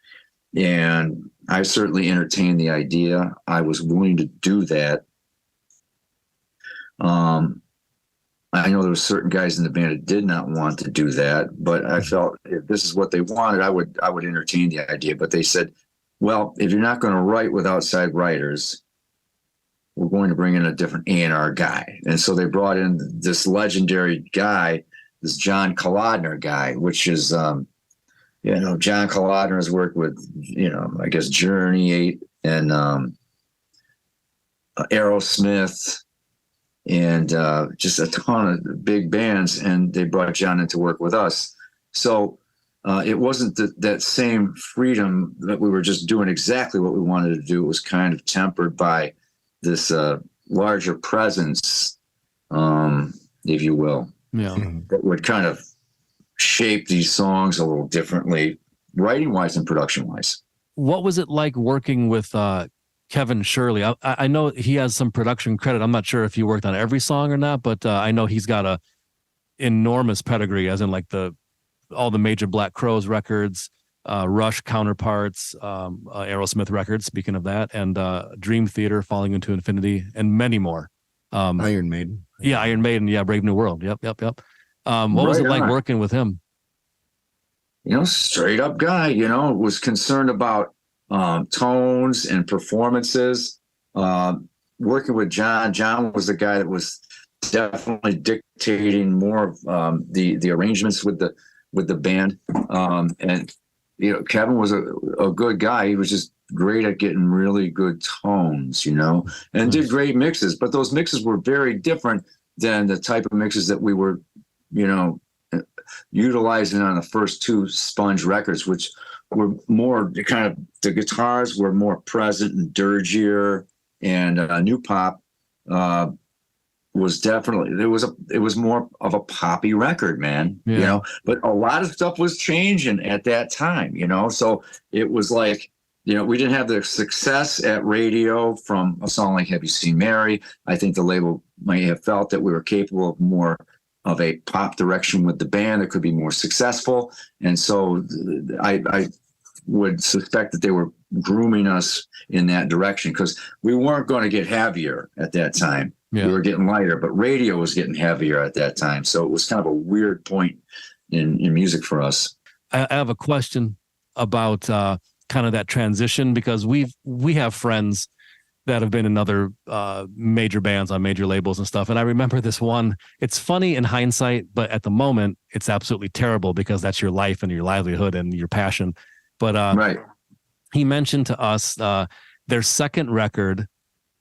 And I certainly entertained the idea. I was willing to do that. I know there were certain guys in the band that did not want to do that, but I felt if this is what they wanted, I would entertain the idea. But they said, well, if you're not going to write with outside writers, we're going to bring in a different A&R guy. And so they brought in this legendary guy, this John Kolodner guy, which is, you know, John Kolodner has worked with, you know, I guess Journey and Aerosmith, and just a ton of big bands, and they brought John in to work with us. So it wasn't that same freedom that we were just doing exactly what we wanted to do. It was kind of tempered by this larger presence, if you will, that would kind of shape these songs a little differently, writing-wise and production-wise. What was it like working with Kevin Shirley? I know he has some production credit. I'm not sure if he worked on every song or not, but I know he's got a enormous pedigree, as in like all the major Black Crowes records, Rush counterparts, Aerosmith records, speaking of that, and Dream Theater, Falling into Infinity, and many more. Iron Maiden. Yeah, Iron Maiden. Yeah, Brave New World. Yep. What was it like working with him? You know, straight up guy, you know, was concerned about tones and performances. Working with John was the guy that was definitely dictating more of the arrangements with the band. And Kevin was a good guy. He was just great at getting really good tones, and did great mixes. But those mixes were very different than the type of mixes that we were, utilizing on the first two Sponge records, which were more the guitars were more present and dirgier, and New Pop was definitely it was more of a poppy record, man. Yeah. But a lot of stuff was changing at that time, so it was like, we didn't have the success at radio from a song like Have You Seen Mary? I think the label might have felt that we were capable of more of a pop direction with the band that could be more successful. And so I would suspect that they were grooming us in that direction, because we weren't going to get heavier at that time. Yeah. We were getting lighter, but radio was getting heavier at that time. So it was kind of a weird point in music for us. I have a question about kind of that transition, because we have friends that have been in other major bands on major labels and stuff. And I remember this one. It's funny in hindsight, but at the moment, it's absolutely terrible, because that's your life and your livelihood and your passion. But right. He mentioned to us their second record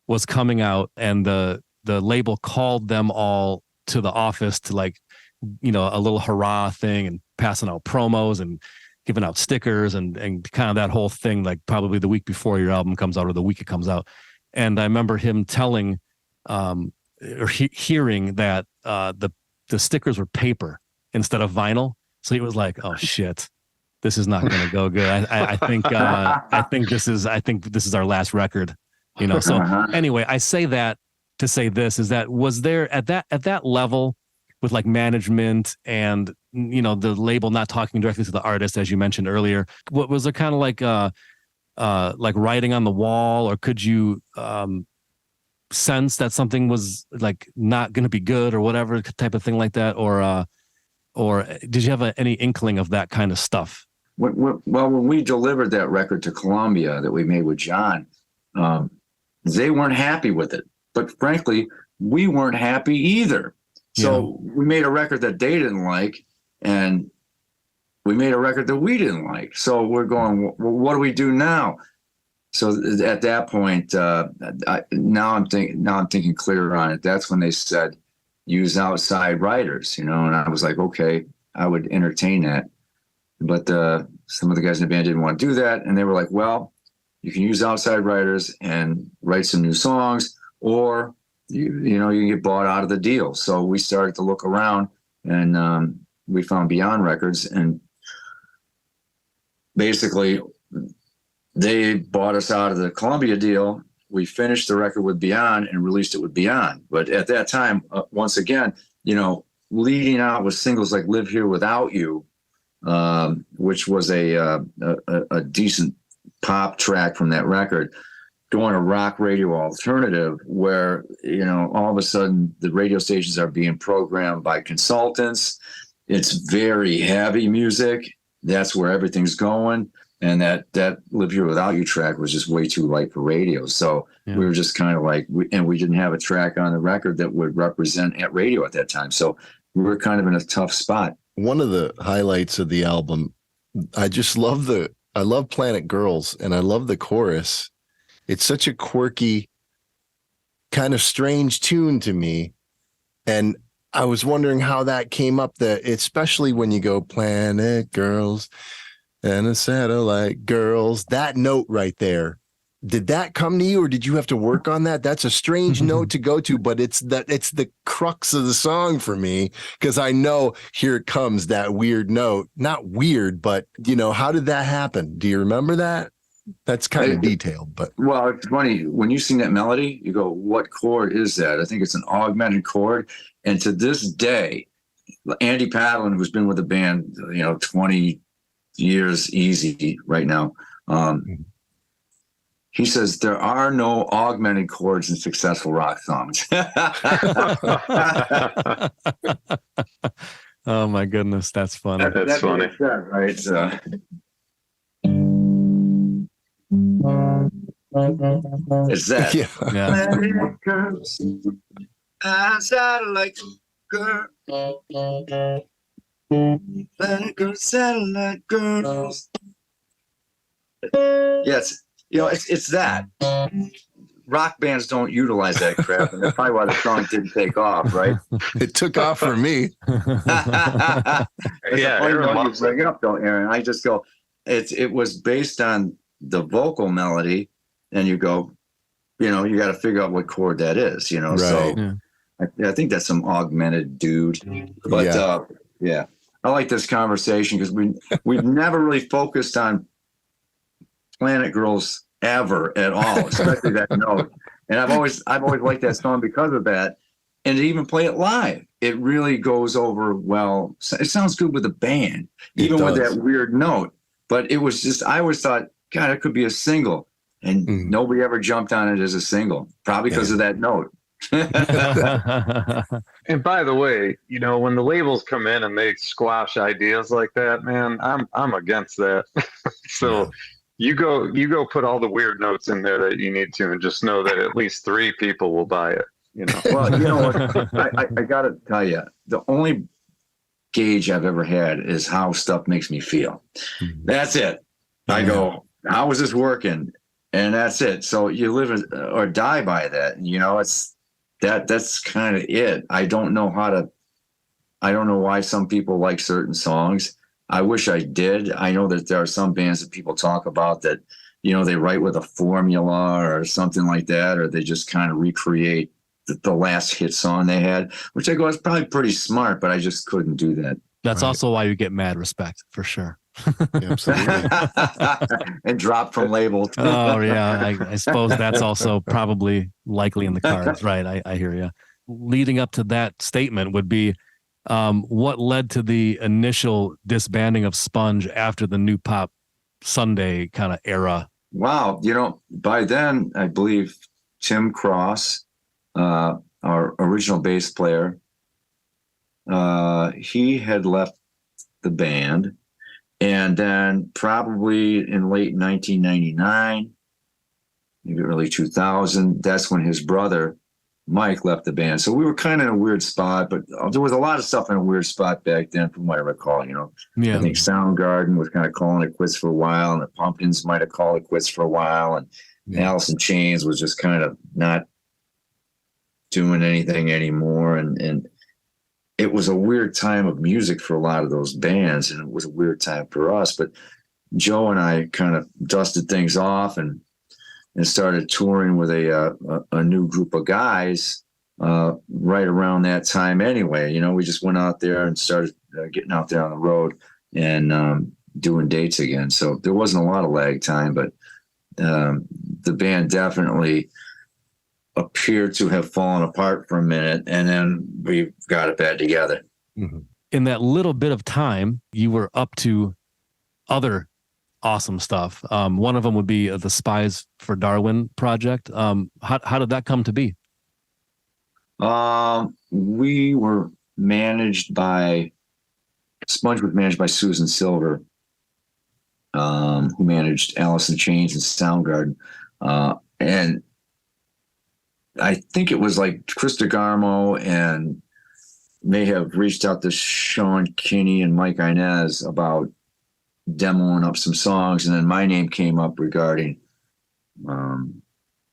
was coming out, and the label called them all to the office to a little hurrah thing, and passing out promos and giving out stickers and kind of that whole thing, like probably the week before your album comes out or the week it comes out. And I remember him telling hearing that the stickers were paper instead of vinyl. So he was like, "Oh shit, this is not going to go good. I think this is our last record." So anyway, I say that to say this is that, was there at that level with like management and the label not talking directly to the artist, as you mentioned earlier, what was there kind of like writing on the wall, or could you sense that something was like not going to be good or whatever type of thing like that, or did you have any inkling of that kind of stuff? When we delivered that record to Columbia that we made with John, they weren't happy with it, but frankly, we weren't happy either. So we made a record that they didn't like, and we made a record that we didn't like. So we're going, well, what do we do now? So at that point, now I'm thinking clearer on it. That's when they said, use outside writers, and I was like, okay, I would entertain that. But some of the guys in the band didn't want to do that. And they were like, well, you can use outside writers and write some new songs, or you can get bought out of the deal. So we started to look around, and we found Beyond Records, and basically they bought us out of the Columbia deal. We finished the record with Beyond and released it with Beyond. But at that time, once again, leading out with singles like Live Here Without You, which was a decent pop track from that record, going to rock radio alternative, where all of a sudden the radio stations are being programmed by consultants. It's very heavy music. That's where everything's going. And that Live Here Without You track was just way too light for radio. So we were just kind of like, we didn't have a track on the record that would represent at radio at that time. So we were kind of in a tough spot. One of the highlights of the album, I love Planet Girls, and I love the chorus. It's such a quirky, kind of strange tune to me. And I was wondering how that came up, especially when you go Planet Girls and a satellite girls, that note right there. Did that come to you, or did you have to work on that? That's a strange note to go to, but it's the crux of the song for me, because I know here it comes, that weird note. Not weird, but how did that happen? Do you remember that? That's kind of detailed, but well, it's funny when you sing that melody, you go, "What chord is that?" I think it's an augmented chord, and to this day, Andy Padlin, who's been with the band, 20 years easy right now, he says there are no augmented chords in successful rock songs. Oh my goodness, that's funny. That's funny, right? It's that. Yeah. Girls, satellite girl. Planet girls, satellite girls. Yes, it's that. Rock bands don't utilize that crap, and that's probably why the song didn't take off, right? It took off for me. Yeah, Aaron loves bring it up, don't Aaron? I just go, it was based on the vocal melody, and you go, you got to figure out what chord that is, Right. So Yeah. I think that's some augmented dude, but yeah, I like this conversation because we've never really focused on Planet Girls ever at all, especially that note. And I've always liked that song because of that. And to even play it live, it really goes over well. It sounds good with a band, even with that weird note. But it was just, I always thought, God, it could be a single. And nobody ever jumped on it as a single, probably because of that note. And by the way, when the labels come in and they squash ideas like that, man, I'm against that. So you go put all the weird notes in there that you need to, and just know that at least 3 people will buy it. Well, you know what? I got to tell you, the only gauge I've ever had is how stuff makes me feel. That's it. I go, how is this working? And that's it. So you live or die by that. It's that's kind of it. I don't know why some people like certain songs. I wish I did. I know that there are some bands that people talk about that, they write with a formula or something like that, or they just kind of recreate the last hit song they had, which I go, it's probably pretty smart, but I just couldn't do that. That's also why you get mad respect, for sure. Absolutely. And drop from label. Oh, yeah. I suppose that's also probably likely in the cards. Right. I hear you. Leading up to that statement would be, what led to the initial disbanding of Sponge after the New Pop Sunday kind of era? Wow. By then, I believe Tim Cross, our original bass player, he had left the band. And then probably in late 1999, maybe early 2000, that's when his brother, Mike, left the band. So we were kind of in a weird spot, but there was a lot of stuff in a weird spot back then from what I recall, Yeah. I think Soundgarden was kind of calling it quits for a while, and the Pumpkins might have called it quits for a while, and Alice in Chains was just kind of not doing anything anymore. And it was a weird time of music for a lot of those bands, and it was a weird time for us. But Joe and I kind of dusted things off and started touring with a new group of guys right around that time anyway. We just went out there and started getting out there on the road and doing dates again. So there wasn't a lot of lag time, but the band definitely appeared to have fallen apart for a minute, and then we got it back together. In that little bit of time, you were up to other awesome stuff. One of them would be the Spies for Darwin project. How did that come to be? We were managed by Sponge was managed by Susan Silver, who managed Alice in Chains and Soundgarden, and I think it was like Chris DeGarmo and may have reached out to Sean Kinney and Mike Inez about demoing up some songs. And then my name came up regarding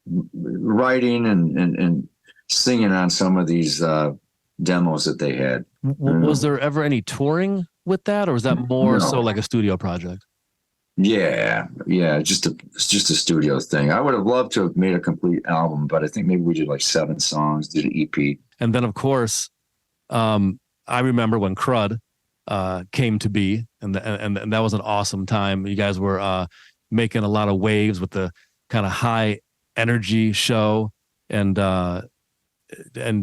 writing and singing on some of these demos that they had. Was there ever any touring with that, or was that more so like a studio project? Yeah, just a studio thing. I would have loved to have made a complete album, but I think maybe we did like 7 songs, did an EP. And then, of course, I remember when Crud came to be, and that was an awesome time. You guys were making a lot of waves with the kind of high energy show and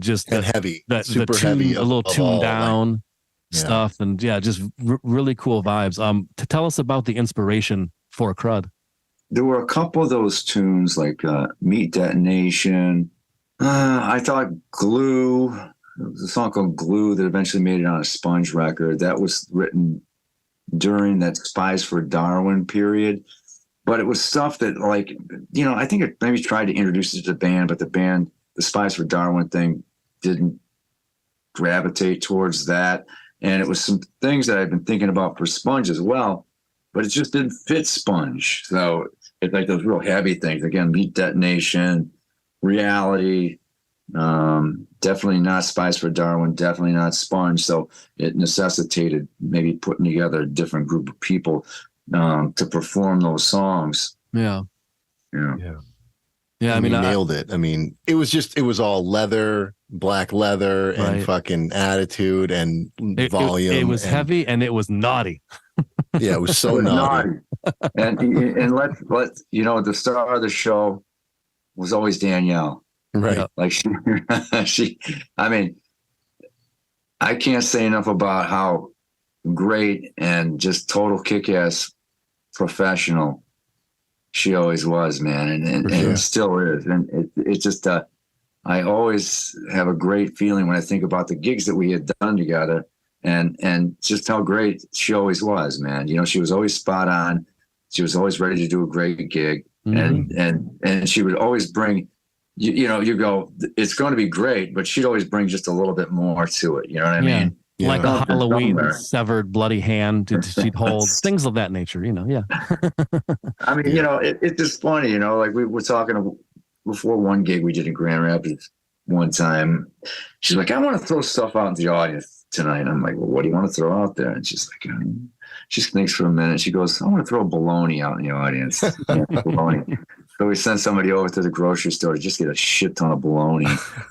just heavy, super heavy, a little tuned down. Stuff and just really cool vibes. To tell us about the inspiration for Crud. There were a couple of those tunes like Meat Detonation. I thought Glue. There was a song called Glue that eventually made it on a Sponge record. That was written during that Spies for Darwin period. but it was stuff that, like, I think it maybe tried to introduce it to the band, but the Spies for Darwin thing didn't gravitate towards that. And it was some things that I've been thinking about for Sponge as well, but it just didn't fit Sponge. So it's like those real heavy things. Again, Beat Detonation, Reality, definitely not Spies for Darwin, definitely not Sponge. So it necessitated maybe putting together a different group of people to perform those songs. Yeah. I mean, nailed it. I mean, it was all leather, black leather, and fucking attitude and volume. It was heavy and it was naughty. Yeah, it was so naughty. And let the star of the show was always Danielle. Right. Like she, I mean, I can't say enough about how great and just total kick-ass professional she always was, man. And still is. And it's just, I always have a great feeling when I think about the gigs that we had done together and just how great she always was, man. She was always spot on. She was always ready to do a great gig. Mm-hmm. And she would always bring, you go, it's going to be great, but she'd always bring just a little bit more to it. You know what I mean? Like a Halloween severed bloody hand she'd hold, things of that nature, Yeah. I mean, it's just funny, like we were talking before one gig we did in Grand Rapids one time. She's like, I want to throw stuff out into the audience tonight. I'm like, well, what do you want to throw out there? And she's like, she thinks for a minute. She goes, I want to throw bologna out in the audience. Bologna. So we send somebody over to the grocery store to just get a shit ton of bologna.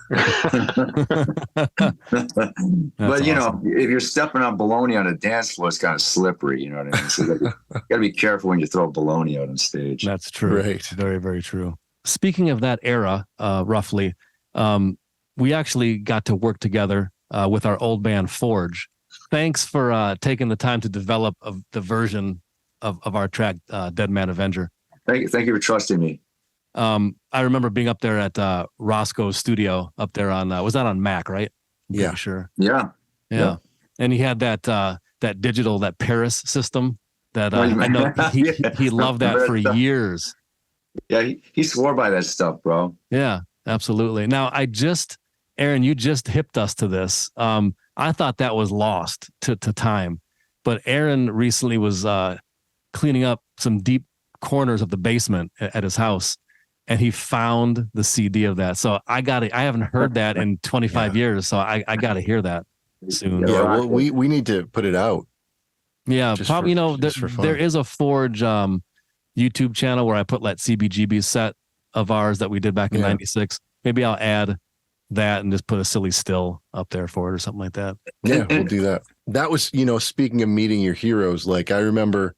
But awesome. if you're stepping on bologna on a dance floor, it's kind of slippery. You know what I mean? So you got to be careful when you throw bologna out on stage. That's true. Right. Very, very true. Speaking of that era, roughly, we actually got to work together with our old band Forge. Thanks for taking the time to develop the version of our track, Dead Man Avenger. Thank you for trusting me. I remember being up there at Roscoe's studio up there on, was that on Mac, right? Yeah. Sure. Yeah. And he had that digital, that Paris system that I know he loved that for years. Yeah. He swore by that stuff, bro. Yeah, absolutely. Now Aaron, you just hipped us to this. I thought that was lost to time, but Aaron recently was cleaning up some deep corners of the basement at his house, and he found the CD of that. So I haven't heard that in 25 years, so I got to hear that soon. Yeah, well, we need to put it out. Yeah, probably. There is a Forge YouTube channel where I put that CBGB set of ours that we did back in '96. Maybe I'll add that and just put a silly still up there for it or something like that. Yeah, we'll do that. That was, speaking of meeting your heroes, like I remember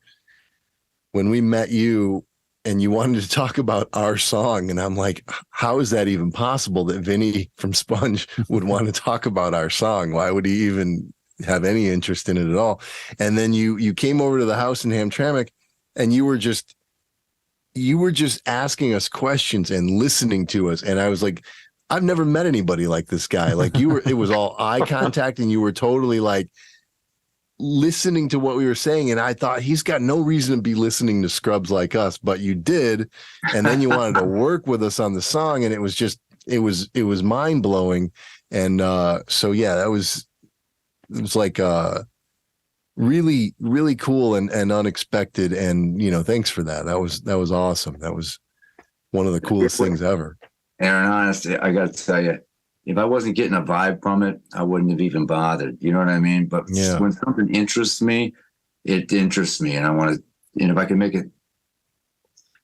when we met you and you wanted to talk about our song, and I'm like, how is that even possible that Vinnie from Sponge would want to talk about our song? Why would he even have any interest in it at all? And then you came over to the house in Hamtramck and you were just asking us questions and listening to us. And I was like, I've never met anybody like this guy. Like it was all eye contact and you were totally like listening to what we were saying. And I thought he's got no reason to be listening to scrubs like us, but you did. And then you wanted to work with us on the song. And it was mind blowing. And so, yeah, it was like really, really cool and unexpected. And, thanks for that. That was awesome. That was one of the coolest things ever. Aaron, honestly, I got to tell you, if I wasn't getting a vibe from it, I wouldn't have even bothered. You know what I mean? But when something interests me, it interests me. And I want to, if I can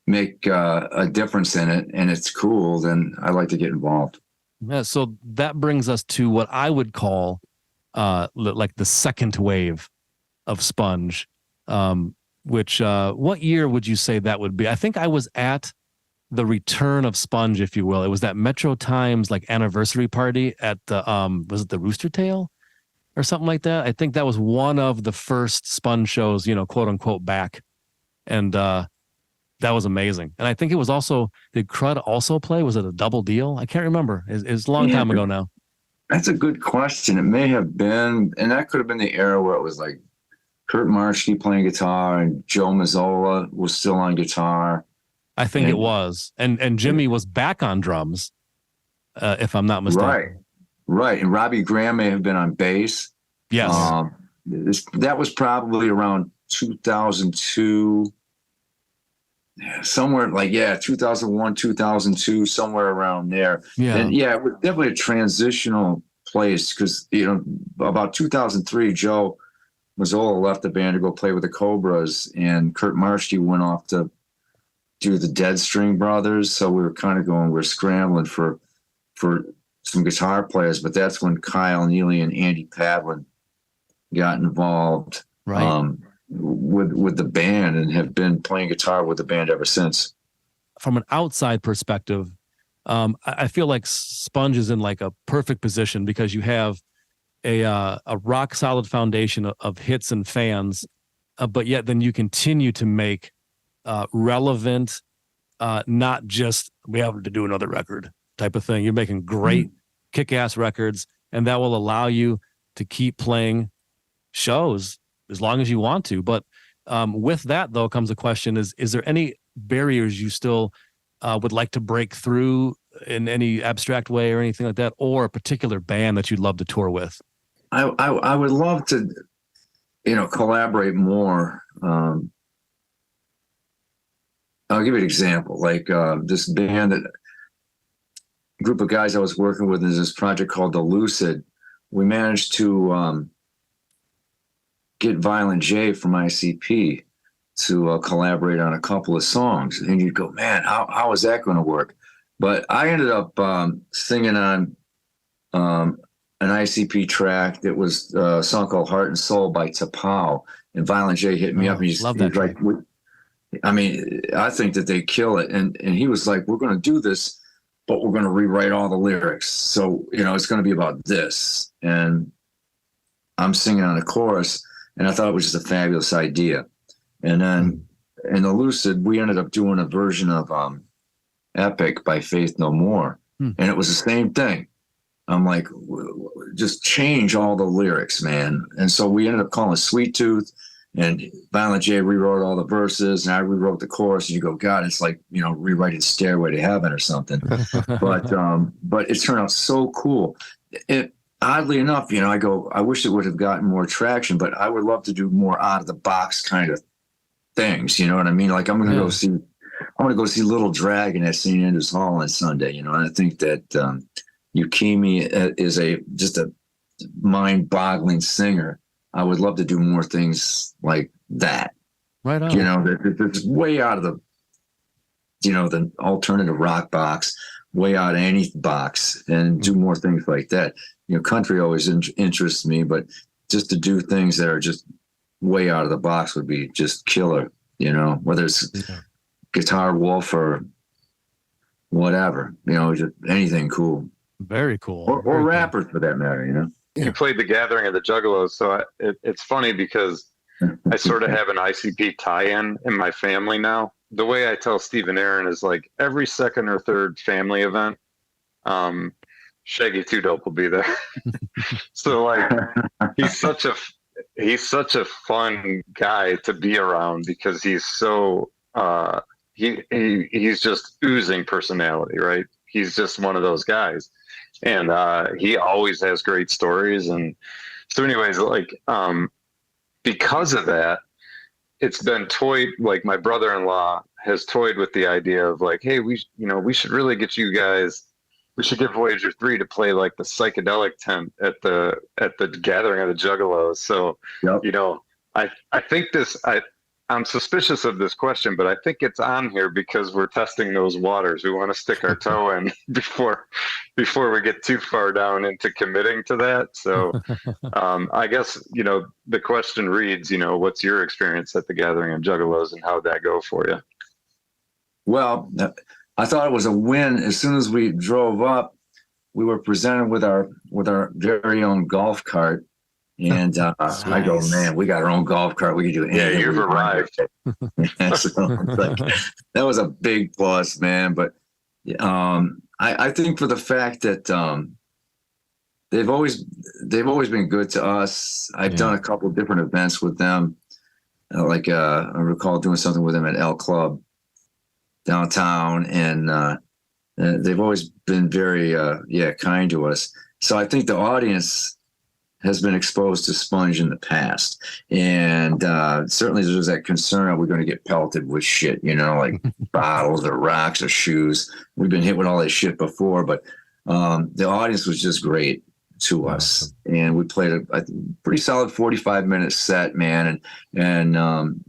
make a difference in it and it's cool, then I like to get involved. Yeah. So that brings us to what I would call like the second wave of Sponge, which what year would you say that would be? I think I was at the return of Sponge, if you will. It was that Metro Times like anniversary party at the was it the Rooster Tail or something like that? I think that was one of the first Sponge shows, quote unquote, back. And that was amazing. And I think it was also, did Crud also play? Was it a double deal? I can't remember. It's a long time ago now. That's a good question. It may have been, and that could have been the era where it was like Kurt Marshke playing guitar, and Joe Mazzola was still on guitar. I think it was. And Jimmy was back on drums, if I'm not mistaken. Right. And Robbie Graham may have been on bass. Yes. That was probably around 2002, somewhere 2001, 2002, somewhere around there. Yeah. And it was definitely a transitional place because, about 2003, Joe Mazzola left the band to go play with the Cobras, and Kurt Marshke went off to do the Dead String Brothers. So we were kind of we're scrambling for some guitar players, but that's when Kyle Neely and Andy Padlin got involved with the band and have been playing guitar with the band ever since. From an outside perspective, I feel like Sponge is in like a perfect position because you have a rock solid foundation of hits and fans, but yet then you continue to make relevant, not just we have to do another record type of thing. You're making great kick-ass records, and that will allow you to keep playing shows as long as you want to. But with that, though, comes a question: is there any barriers you still would like to break through in any abstract way or anything like that, or a particular band that you'd love to tour with? I would love to, collaborate more. I'll give you an example. Like this band, group of guys I was working with in this project called The Lucid. We managed to get Violent J from ICP to collaborate on a couple of songs. And you'd go, man, how is that going to work? But I ended up singing on an ICP track that was a song called Heart and Soul by Plow. And Violent J hit me up. And he's love that track. I think that they kill it. And he was like, we're going to do this, but we're going to rewrite all the lyrics. So, it's going to be about this. And I'm singing on a chorus, and I thought it was just a fabulous idea. And then in The Lucid, we ended up doing a version of Epic by Faith No More. And it was the same thing. I'm like, just change all the lyrics, man. And so we ended up calling it Sweet Tooth, and Violent J rewrote all the verses, and I rewrote the chorus. And you go, God, it's like, rewriting Stairway to Heaven or something. But it turned out so cool. Oddly enough, I wish it would have gotten more traction, but I would love to do more out of the box kind of things. You know what I mean? Like I'm going to go see Little Dragon at St. Andrews Hall on Sunday, and I think that Yukimi is just a mind-boggling singer. I would love to do more things like that. Right on. That's way out of the alternative rock box, way out of any box, and do more things like that. Country always interests me, but just to do things that are just way out of the box would be just killer, whether it's Guitar Wolf or whatever, just anything cool. Very cool. Or rappers for that matter, You played The Gathering of the Juggalos, so it's funny because I sort of have an ICP tie-in in my family now. The way I tell Steve and Aaron is like every second or third family event, Shaggy Two Dope will be there. So like he's such a fun guy to be around because he's so he's just oozing personality, right? He's just one of those guys. And he always has great stories. And so anyways, like because of that, it's been toyed, like my brother-in-law has toyed with the idea of like, hey, we should really get you guys, we should get Voyager 3 to play like the psychedelic tent at the Gathering of the Juggalos. So, I think I'm suspicious of this question, but I think it's on here because we're testing those waters. We want to stick our toe in before we get too far down into committing to that. So I guess, the question reads, what's your experience at the Gathering of Juggalos and how'd that go for you? Well, I thought it was a win. As soon as we drove up, we were presented with our very own golf cart. And I go, man, we got our own golf cart. We can do anything. Yeah, you've arrived. So that was a big plus, man. But I think for the fact that they've always been good to us. I've done a couple of different events with them. I recall doing something with them at L Club downtown, and they've always been very kind to us. So I think the audience has been exposed to Sponge in the past, and certainly there's that concern: are we going to get pelted with shit? Like bottles or rocks or shoes. We've been hit with all this shit before, but the audience was just great to us, and we played a pretty solid 45-minute set, man, and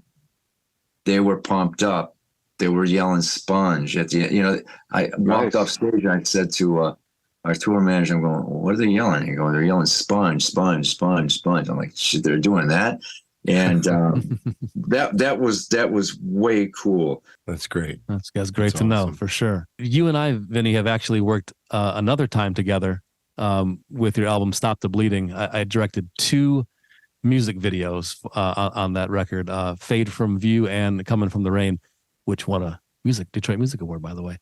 they were pumped up. They were yelling Sponge at the end. I walked off stage and I said to our tour manager, I'm going, what are they yelling? He goes, they're yelling Sponge, Sponge, Sponge, Sponge. I'm like, shit, they're doing that. And that was way cool. That's great. That's great to know, for sure. You and I, Vinny, have actually worked another time together with your album Stop the Bleeding. I directed 2 music videos on that record, Fade from View and Coming from the Rain, which won a Detroit Music Award, by the way.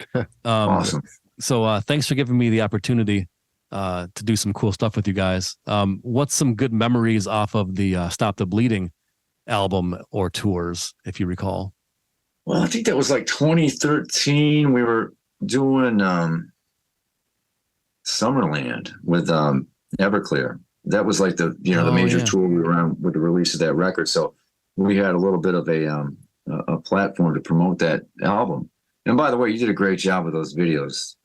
Awesome. So thanks for giving me the opportunity to do some cool stuff with you guys. What's some good memories off of the Stop the Bleeding album or tours, if you recall? Well, I think that was like 2013. We were doing Summerland with Everclear. That was like the major tour we were on with the release of that record. So we had a little bit of a platform to promote that album. And by the way, you did a great job with those videos,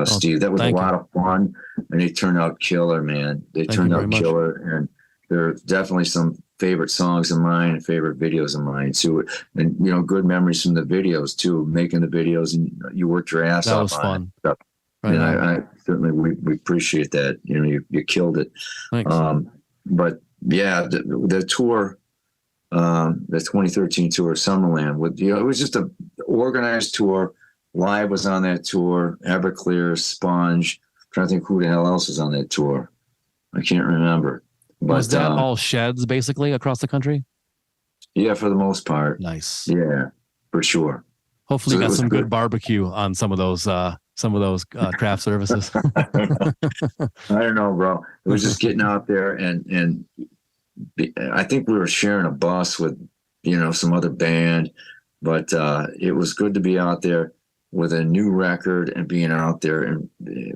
Steve. That was a lot of fun, and they turned out killer, man. They turned out killer, and there are definitely some favorite songs of mine and favorite videos of mine too. And good memories from the videos too. Making the videos, and you worked your ass off. That was fun. Right, and I certainly we appreciate that. You killed it. Thanks. But yeah, the tour. The 2013 tour, Summerland, it was just an organized tour. Live was on that tour. Everclear, Sponge. I'm trying to think who the hell else was on that tour. I can't remember. But was that all sheds basically across the country? Yeah, for the most part. Nice. Yeah, for sure. Hopefully, you got some good barbecue on some of those craft services. I don't know, bro. It was just getting out there and. I think we were sharing a bus with, some other band, but it was good to be out there with a new record and being out there and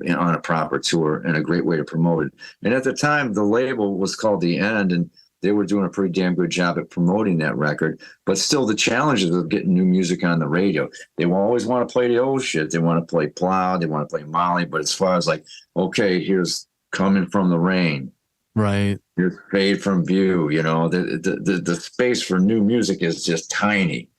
on a proper tour, and a great way to promote it. And at the time, the label was called The End, and they were doing a pretty damn good job at promoting that record. But still, the challenges of getting new music on the radio, they will always want to play the old shit. They want to play Plow, they want to play Molly. But as far as like, okay, here's Coming from the Rain. Right. You're Fade from View, the space for new music is just tiny,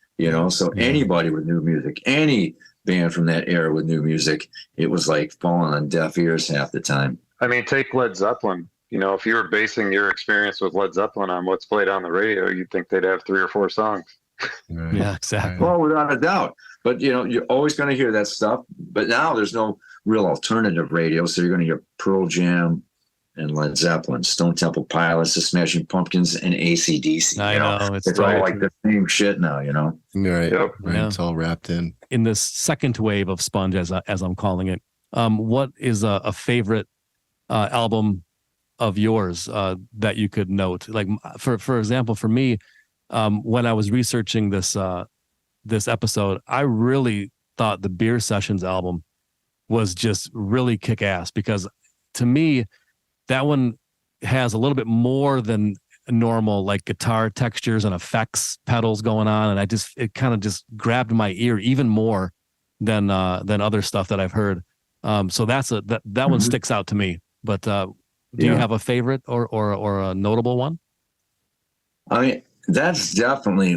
so anybody with new music, any band from that era with new music, it was like falling on deaf ears half the time. I mean, take Led Zeppelin. If you were basing your experience with Led Zeppelin on what's played on the radio, you'd think they'd have 3 or 4 songs. Right. Yeah, exactly. Well, without a doubt. But, you're always going to hear that stuff. But now there's no real alternative radio, so you're going to hear Pearl Jam and Led Zeppelin, Stone Temple Pilots, the Smashing Pumpkins, and AC/DC. I know. It's all like the same shit now, Right. Yep. Right. Yeah. It's all wrapped in. In this second wave of Sponge, as I'm calling it, what is a favorite album of yours that you could note? Like, for example, for me, when I was researching this episode, I really thought the Beer Sessions album was just really kick-ass, because to me, that one has a little bit more than normal, like guitar textures and effects pedals going on, and it kind of just grabbed my ear even more than other stuff that I've heard. So that one sticks out to me. But do you have a favorite or a notable one? I mean, that's definitely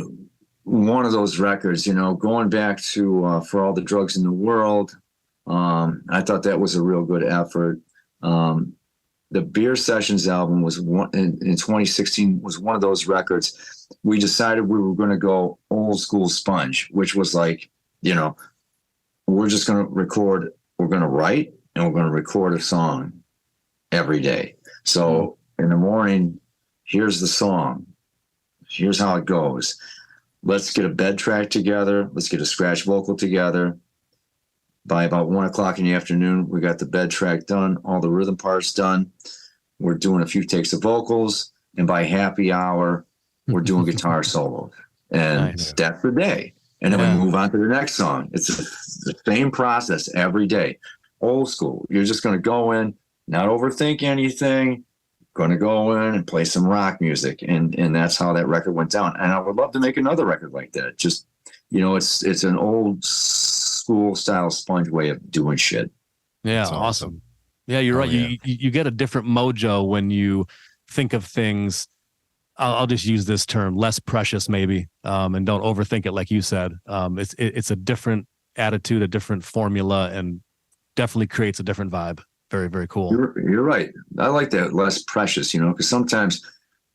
one of those records. Going back to For All the Drugs in the World, I thought that was a real good effort. The Beer Sessions album was in 2016 was one of those records. We decided we were going to go old school Sponge, which was like, we're just going to record. We're going to write and we're going to record a song every day. So in the morning, here's the song. Here's how it goes. Let's get a bed track together. Let's get a scratch vocal together. By about 1 o'clock in the afternoon, we got the bed track done, all the rhythm parts done. we're doing a few takes of vocals, and by happy hour, we're doing guitar solos. And that's the day. And then we move on to the next song. It's the same process every day. Old school. You're just going to go in, not overthink anything, going to go in and play some rock music. And that's how that record went down. And I would love to make another record like that. Just, it's an old school style sponge way of doing shit. Yeah, awesome. Yeah, you're right. Yeah. You get a different mojo when you think of things. I'll just use this term, less precious maybe, and don't overthink it like you said. It's a different attitude, a different formula, and definitely creates a different vibe. Very, very cool. You're right. I like that, less precious, because sometimes,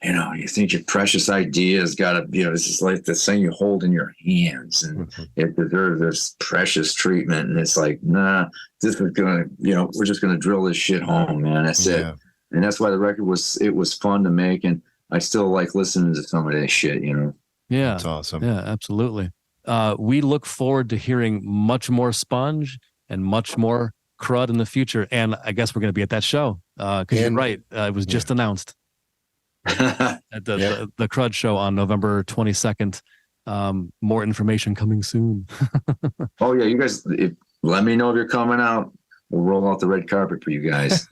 you think your precious idea has got to, it's just like the thing you hold in your hands and it deserves this precious treatment. And it's like, nah, this is going to, we're just going to drill this shit home, man. That's it. And that's why the record was fun to make. And I still like listening to some of that shit, Yeah. That's awesome. Yeah, absolutely. We look forward to hearing much more Sponge and much more Crud in the future. And I guess we're going to be at that show. Because you're right. It was just announced at the Crud show on November 22nd. More information coming soon. Oh, yeah. You guys, let me know if you're coming out. We'll roll out the red carpet for you guys.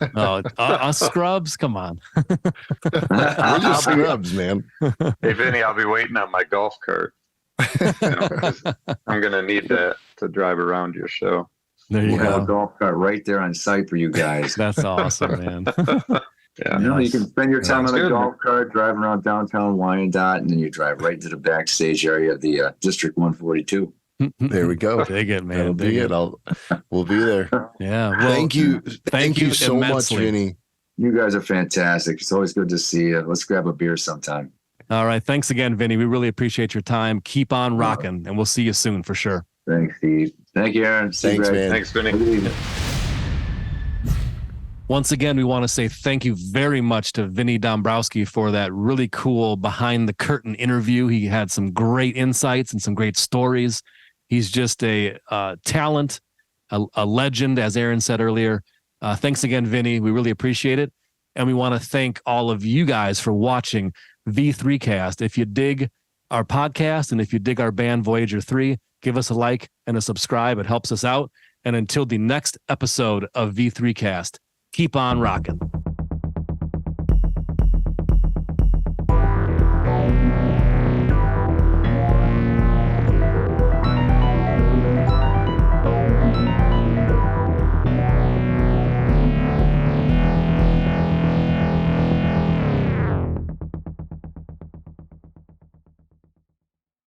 Us scrubs? Come on. We're just scrubs, man. Hey, Vinny, I'll be waiting on my golf cart. I'm going to need that to drive around your show. There you go. Have a golf cart right there on site for you guys. That's awesome, man. You can spend your time on the golf cart, driving around downtown Wyandotte, and then you drive right to the backstage area of the District 142. There we go. Dig it, man. That'll be it. We'll be there. Yeah. Well, thank you so much, Vinny. You guys are fantastic. It's always good to see you. Let's grab a beer sometime. All right. Thanks again, Vinny. We really appreciate your time. Keep on rocking, and we'll see you soon for sure. Thanks, Steve. Thank you, Aaron. Thanks, man. Thanks, Vinny. Once again, we want to say thank you very much to Vinnie Dombroski for that really cool behind the curtain interview. He had some great insights and some great stories. He's just a talent, a legend, as Aaron said earlier. Thanks again, Vinny. We really appreciate it. And we want to thank all of you guys for watching V3Cast. If you dig our podcast and if you dig our band Voyager 3, give us a like and a subscribe. It helps us out. And until the next episode of V3Cast, keep on rocking.